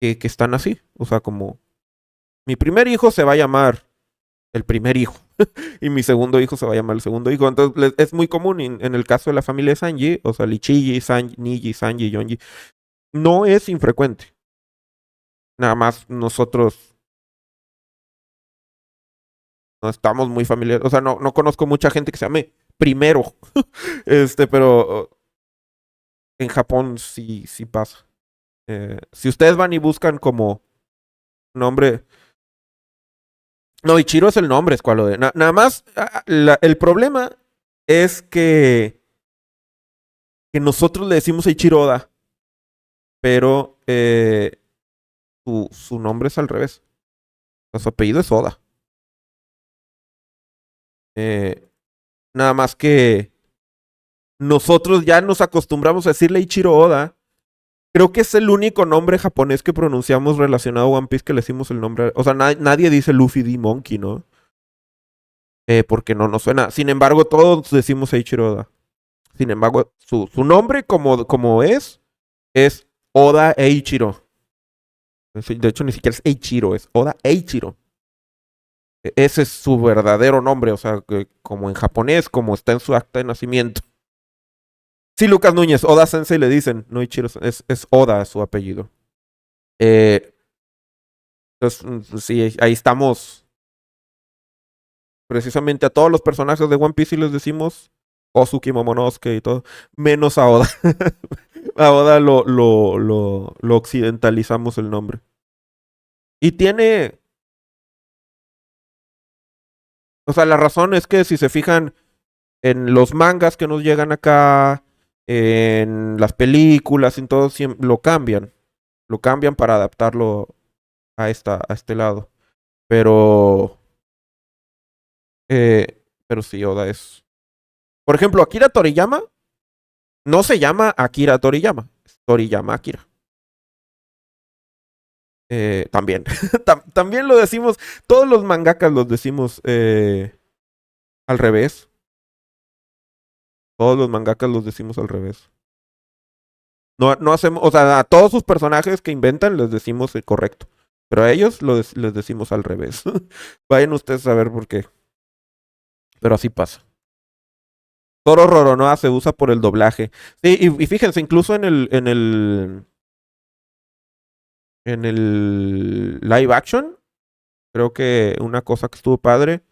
están así. O sea, como mi primer hijo se va a llamar el primer hijo. Y mi segundo hijo se va a llamar el segundo hijo. Entonces es muy común en el caso de la familia de Sanji, o sea, Lichiji, Sanji, Niji, Sanji, Yonji. No es infrecuente. Nada más nosotros no estamos muy familiares. O sea, no conozco mucha gente que se llame primero. Pero en Japón sí pasa. Si ustedes van y buscan como nombre. No, Ichiro es el nombre, Escualo. Nada más, el problema es que nosotros le decimos a Ichiro Oda, pero su nombre es al revés. O sea, su apellido es Oda. Eh, Nada más que nosotros ya nos acostumbramos a decirle Ichiro Oda. Creo que es el único nombre japonés que pronunciamos relacionado a One Piece que le decimos el nombre. O sea, nadie dice Luffy D. Monkey, ¿no? Porque no nos suena. Sin embargo, todos decimos Eiichiro Oda. Sin embargo, su nombre como es Oda Eiichiro. De hecho, ni siquiera es Eiichiro, es Oda Eiichiro. Ese es su verdadero nombre, o sea, como en japonés, como está en su acta de nacimiento. Sí, Lucas Núñez, Oda Sensei le dicen, no Ichiro, es Oda su apellido. Eh, entonces, sí, ahí estamos. Precisamente a todos los personajes de One Piece y les decimos Ozuki Momonosuke y todo, menos a Oda. A Oda lo occidentalizamos el nombre. Y tiene. O sea, la razón es que si se fijan en los mangas que nos llegan acá, en las películas, en todo, lo cambian. Lo cambian para adaptarlo a este lado. Pero. Pero sí, Oda es. Por ejemplo, Akira Toriyama no se llama Akira Toriyama, es Toriyama Akira. También. También lo decimos, todos los mangakas los decimos al revés. Todos los mangakas los decimos al revés. No hacemos, o sea, a todos sus personajes que inventan les decimos el correcto. Pero a ellos les decimos al revés. Vayan ustedes a ver por qué. Pero así pasa. Toro Roronoa se usa por el doblaje. Sí, y fíjense, incluso en el live action, creo que una cosa que estuvo padre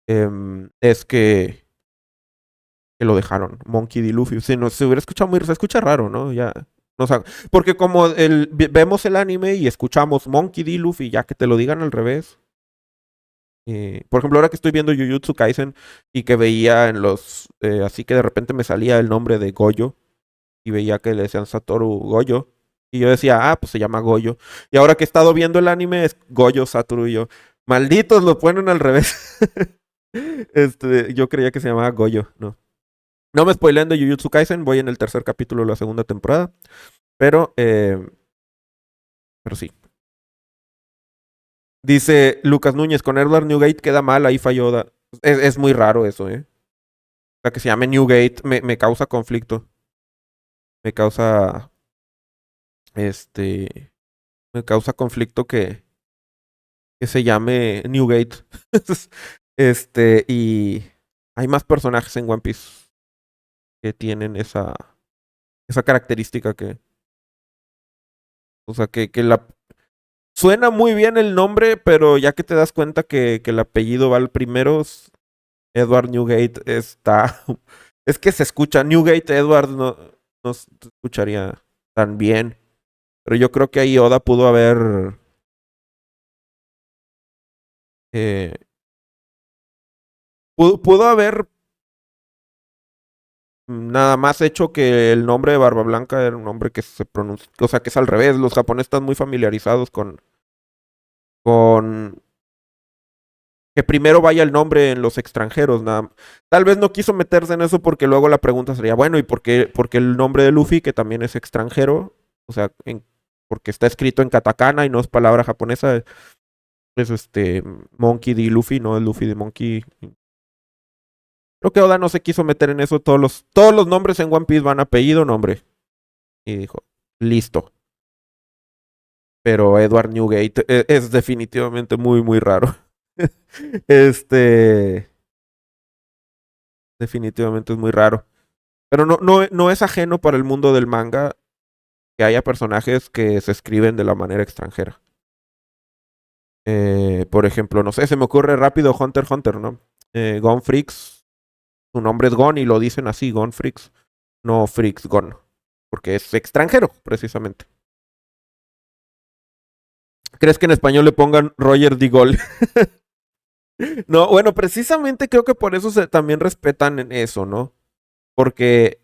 es que lo dejaron. Monkey D. Luffy. Si no, se hubiera escuchado se escucha raro, ¿no? Ya. No, porque como vemos el anime y escuchamos Monkey D. Luffy, ya que te lo digan al revés. Por ejemplo, ahora que estoy viendo Jujutsu Kaisen y que veía en los. Así que de repente me salía el nombre de Goyo y veía que le decían Satoru Goyo. Y yo decía, pues se llama Goyo. Y ahora que he estado viendo el anime es Goyo Satoru y yo. Malditos, lo ponen al revés. Yo creía que se llamaba Goyo, ¿no? No me spoileen de Jujutsu Kaisen, voy en el tercer capítulo de la segunda temporada. Pero sí. Dice Lucas Núñez, con Edward Newgate queda mal, ahí falló. Es muy raro eso, ¿eh? O sea, que se llame Newgate me causa conflicto. Me causa. Este. Me causa conflicto que se llame Newgate. Y hay más personajes en One Piece que tienen esa característica que. O sea, que la. Suena muy bien el nombre, pero ya que te das cuenta que el apellido va al primero, Edward Newgate está. Es que se escucha. Newgate Edward no se escucharía tan bien. Pero yo creo que ahí Oda pudo haber. eh, pudo haber nada más hecho que el nombre de Barba Blanca era un nombre que se pronuncia. O sea, que es al revés. Los japoneses están muy familiarizados con que primero vaya el nombre en los extranjeros. Tal vez no quiso meterse en eso porque luego la pregunta sería, bueno, ¿y por qué el nombre de Luffy, que también es extranjero? O sea, porque está escrito en katakana y no es palabra japonesa, es Monkey D. Luffy, no es Luffy de Monkey. Creo que Oda no se quiso meter en eso. Todos los nombres en One Piece van apellido, nombre. Y dijo, listo. Pero Edward Newgate es definitivamente muy, muy raro. Este, definitivamente es muy raro. Pero no es ajeno para el mundo del manga que haya personajes que se escriben de la manera extranjera. Por ejemplo, no sé, se me ocurre rápido Hunter x Hunter, ¿no? Gon Freaks, su nombre es Gon y lo dicen así, Gon Freaks, no Freaks Gon, porque es extranjero, precisamente. ¿Crees que en español le pongan Roger Digol? No, bueno, precisamente creo que por eso también respetan en eso, ¿no? Porque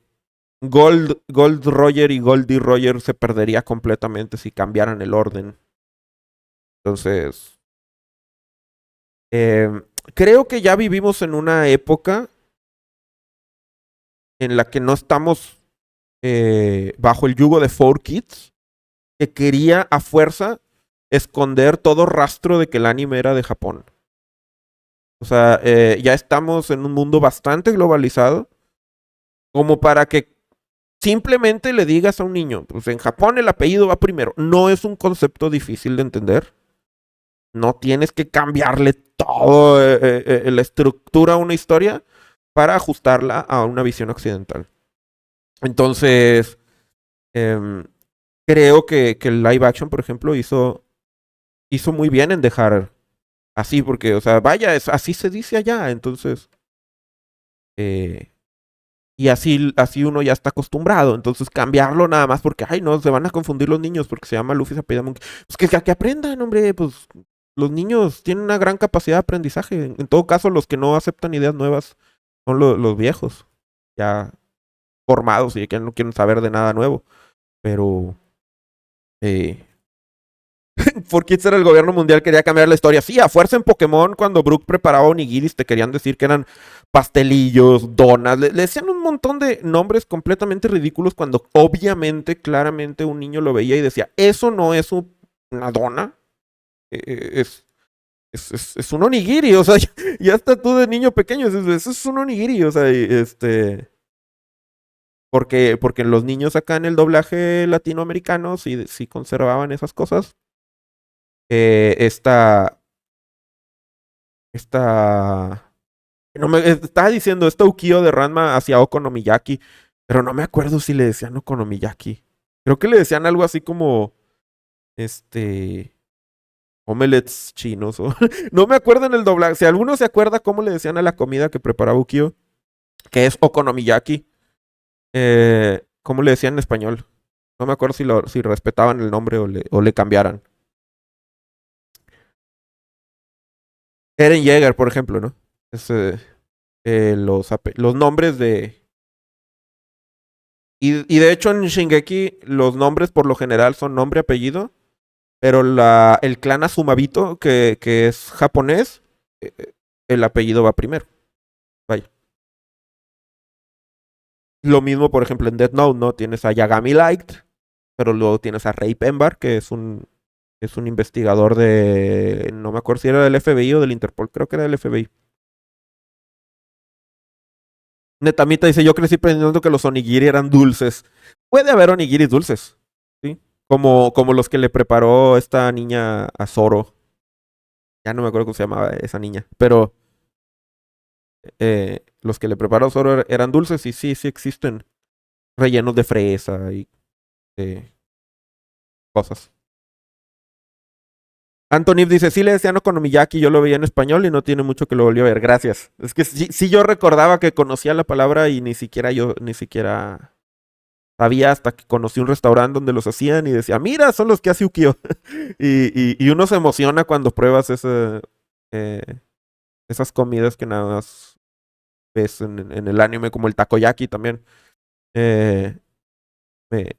Gold Roger y Goldie Roger se perdería completamente si cambiaran el orden. Entonces, eh, creo que ya vivimos en una época en la que no estamos bajo el yugo de 4Kids, que quería a fuerza esconder todo rastro de que el anime era de Japón. O sea, ya estamos en un mundo bastante globalizado como para que simplemente le digas a un niño, pues en Japón el apellido va primero. No es un concepto difícil de entender. No tienes que cambiarle todo la estructura a una historia para ajustarla a una visión occidental. Entonces, eh, creo que el live action, por ejemplo, hizo muy bien en dejar así, porque, o sea, vaya, así se dice allá. Entonces, eh, y así uno ya está acostumbrado. Entonces, cambiarlo nada más porque, ay, no, se van a confundir los niños porque se llama Luffy, se apellida Monkey. Pues que aprendan, hombre, pues los niños tienen una gran capacidad de aprendizaje. En todo caso, los que no aceptan ideas nuevas son los viejos, ya formados y que no quieren saber de nada nuevo. Pero, eh, ¿por qué era el gobierno mundial quería cambiar la historia? Sí, a fuerza en Pokémon, cuando Brook preparaba onigiris, te querían decir que eran pastelillos, donas. Le decían un montón de nombres completamente ridículos cuando obviamente, claramente, un niño lo veía y decía, eso no es una dona, es, es un onigiri. O sea, ya hasta tú de niño pequeño, eso es un onigiri. O sea, porque los niños acá en el doblaje latinoamericano sí conservaban esas cosas. Esta no me estaba diciendo esta Ukio de Ranma hacia Okonomiyaki, pero no me acuerdo si le decían Okonomiyaki. Creo que le decían algo así como este omelets chinos o no me acuerdo en el doblaje. Si alguno se acuerda cómo le decían a la comida que preparaba Ukio, que es Okonomiyaki, ¿cómo le decían en español? No me acuerdo si respetaban el nombre o le cambiaran. Eren Yeager, por ejemplo, ¿no? Es, los nombres de... Y de hecho en Shingeki los nombres por lo general son nombre, apellido, pero el clan Azumabito, que es japonés, el apellido va primero. Vaya. Lo mismo, por ejemplo, en Death Note, ¿no? Tienes a Yagami Light, pero luego tienes a Rey Pembar, que es un investigador de... No me acuerdo si era del FBI o del Interpol, creo que era del FBI. Netamita dice, yo crecí pensando que los onigiri eran dulces. Puede haber onigiris dulces, ¿sí? Como los que le preparó esta niña a Zoro. Ya no me acuerdo cómo se llamaba esa niña. Pero los que le preparó Zoro eran dulces y sí existen. Rellenos de fresa y eh, cosas. Antonif dice, sí le decían Okonomiyaki, yo lo veía en español y no tiene mucho que lo volví a ver. Gracias. Es que sí yo recordaba que conocía la palabra y ni siquiera sabía hasta que conocí un restaurante donde los hacían y decía, mira, son los que hace Ukio. y uno se emociona cuando pruebas eh, esas comidas que nada más ves en el anime, como el takoyaki también. Eh, me,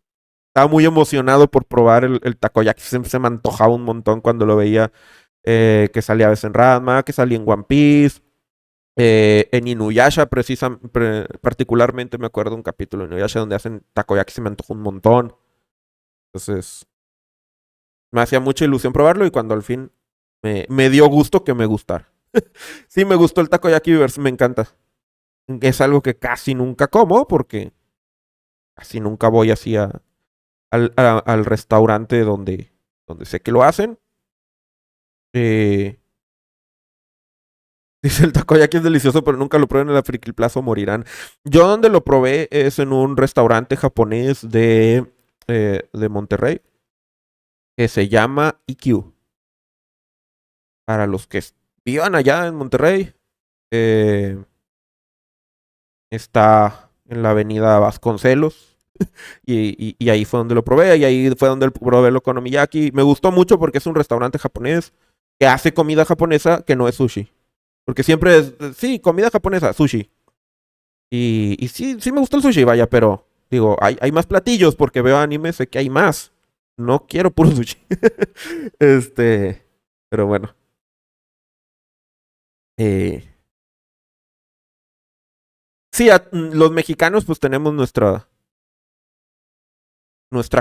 Estaba muy emocionado por probar el takoyaki. Se me antojaba un montón cuando lo veía, que salía a veces en Ranma, que salía en One Piece. En Inuyasha, particularmente me acuerdo de un capítulo de Inuyasha donde hacen takoyaki, se me antojó un montón. Entonces, me hacía mucha ilusión probarlo y cuando al fin me dio gusto que me gustara. Sí, me gustó el takoyaki, me encanta. Es algo que casi nunca como porque casi nunca voy así al restaurante donde sé que lo hacen. Eh, Dice el takoyaki es delicioso, pero nunca lo prueben en la Friki Plaza o morirán. Yo donde lo probé es en un restaurante japonés de Monterrey que se llama EQ. Para los que vivan allá en Monterrey, eh, está en la avenida Vasconcelos. Y ahí fue donde lo probé. Y ahí fue donde probé el okonomiyaki. Me gustó mucho porque es un restaurante japonés que hace comida japonesa que no es sushi. Porque siempre es, sí, comida japonesa, sushi. Y sí, sí me gusta el sushi, vaya, pero digo, hay más platillos porque veo anime, sé que hay más. No quiero puro sushi. Este, pero bueno. Eh, sí, los mexicanos pues tenemos nuestra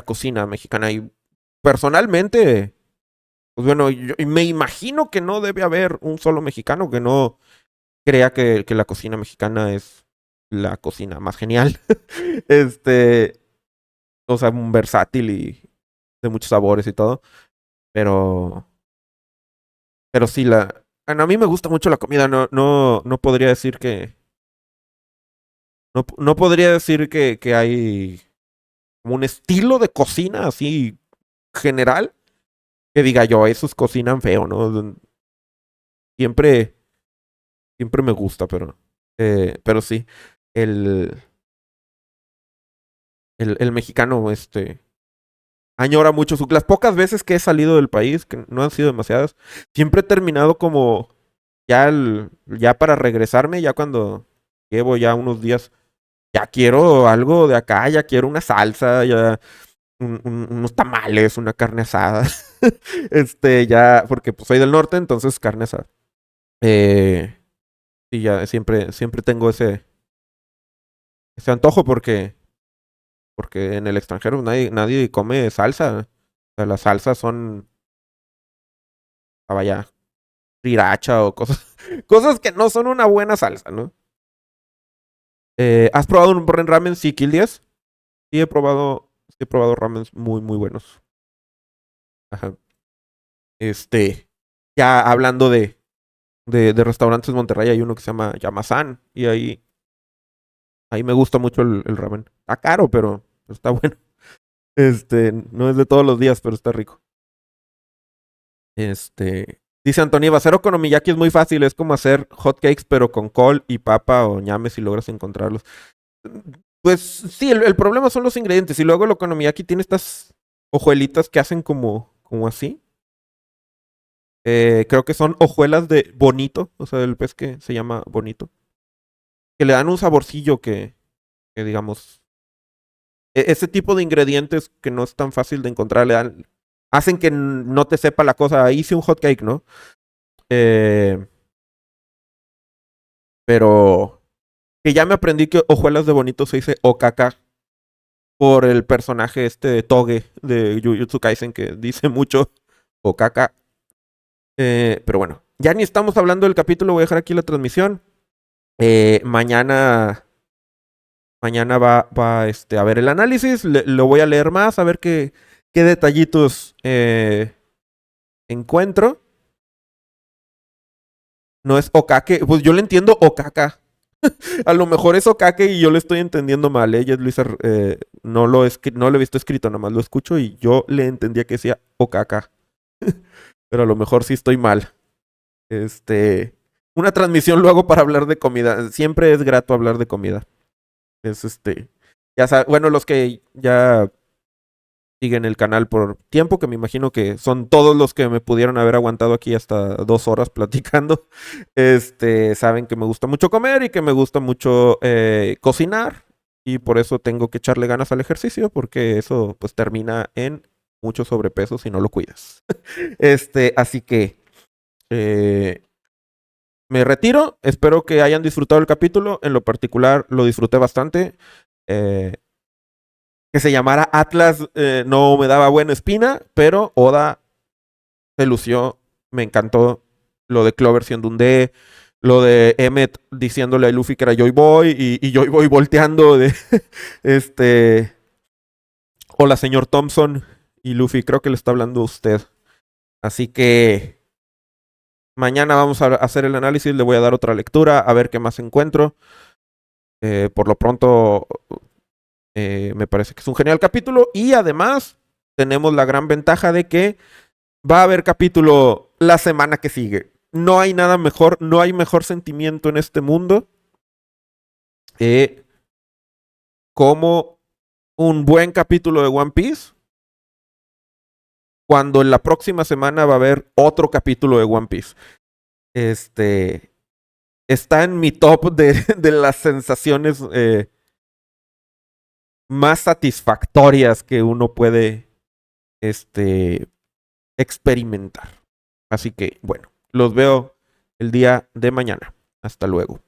cocina mexicana y personalmente, pues bueno, yo me imagino que no debe haber un solo mexicano que no crea que la cocina mexicana es la cocina más genial. Este, o sea, un versátil y de muchos sabores y todo. Pero, pero sí, bueno, a mí me gusta mucho la comida. No podría decir no podría decir que hay como un estilo de cocina así general que diga yo, esos cocinan feo, ¿no? Siempre, siempre me gusta, pero sí, el, el mexicano, añora mucho las pocas veces que he salido del país, que no han sido demasiadas, siempre he terminado como ya para regresarme, ya cuando llevo ya unos días, ya quiero algo de acá, ya quiero una salsa, ya unos tamales, una carne asada. Ya, porque pues soy del norte, entonces carne asada. Eh, y ya siempre tengo ese antojo porque en el extranjero nadie come salsa. O sea, las salsas son, vaya, sriracha o cosas, cosas que no son una buena salsa, ¿no? ¿Has probado un buen ramen? Sí, Kill 10. Sí he probado ramens muy, muy buenos. Ajá. Este, ya hablando de restaurantes en Monterrey, hay uno que se llama Yamazán. Y ahí me gusta mucho el ramen. Está caro, pero está bueno. No es de todos los días, pero está rico. Dice Antonio, hacer okonomiyaki es muy fácil, es como hacer hotcakes, pero con col y papa o ñame si logras encontrarlos. Pues sí, el problema son los ingredientes. Y luego el okonomiyaki tiene estas hojuelitas que hacen como así. Creo que son hojuelas de bonito, o sea, el pez que se llama bonito. Que le dan un saborcillo que digamos, ese tipo de ingredientes que no es tan fácil de encontrar, hacen que no te sepa la cosa. Ahí hice un hot cake, ¿no? Eh, pero que ya me aprendí que hojuelas de bonito se dice okaka por el personaje de Toge de Jujutsu Kaisen que dice mucho okaka. Pero bueno, ya ni estamos hablando del capítulo, voy a dejar aquí la transmisión. Mañana va a ver el análisis, lo voy a leer más, a ver qué detallitos encuentro. No es Okake, pues yo le entiendo Okaka. A lo mejor es Okake y yo le estoy entendiendo mal. Ella es Luisa, no lo he visto escrito, nada más lo escucho y yo le entendía que decía Okaka. Pero a lo mejor sí estoy mal. Una transmisión luego para hablar de comida. Siempre es grato hablar de comida. Es ya bueno, los que ya siguen el canal por tiempo, que me imagino que son todos los que me pudieron haber aguantado aquí hasta 2 horas platicando, saben que me gusta mucho comer y que me gusta mucho cocinar y por eso tengo que echarle ganas al ejercicio porque eso pues termina en mucho sobrepeso si no lo cuidas. Así que me retiro, espero que hayan disfrutado el capítulo, en lo particular lo disfruté bastante. Eh, que se llamara Atlas no me daba buena espina, pero Oda se lució, me encantó lo de Clover siendo un D, lo de Emmet diciéndole a Luffy que era Joy Boy y Joy Boy volteando de este hola señor Thompson y Luffy creo que le está hablando a usted. Así que Mañana vamos a hacer el análisis, le voy a dar otra lectura, a ver qué más encuentro. Por lo pronto, me parece que es un genial capítulo y además tenemos la gran ventaja de que va a haber capítulo la semana que sigue. No hay nada mejor, no hay mejor sentimiento en este mundo como un buen capítulo de One Piece cuando en la próxima semana va a haber otro capítulo de One Piece. Está en mi top de las sensaciones más satisfactorias que uno puede experimentar. Así que, bueno, los veo el día de mañana. Hasta luego.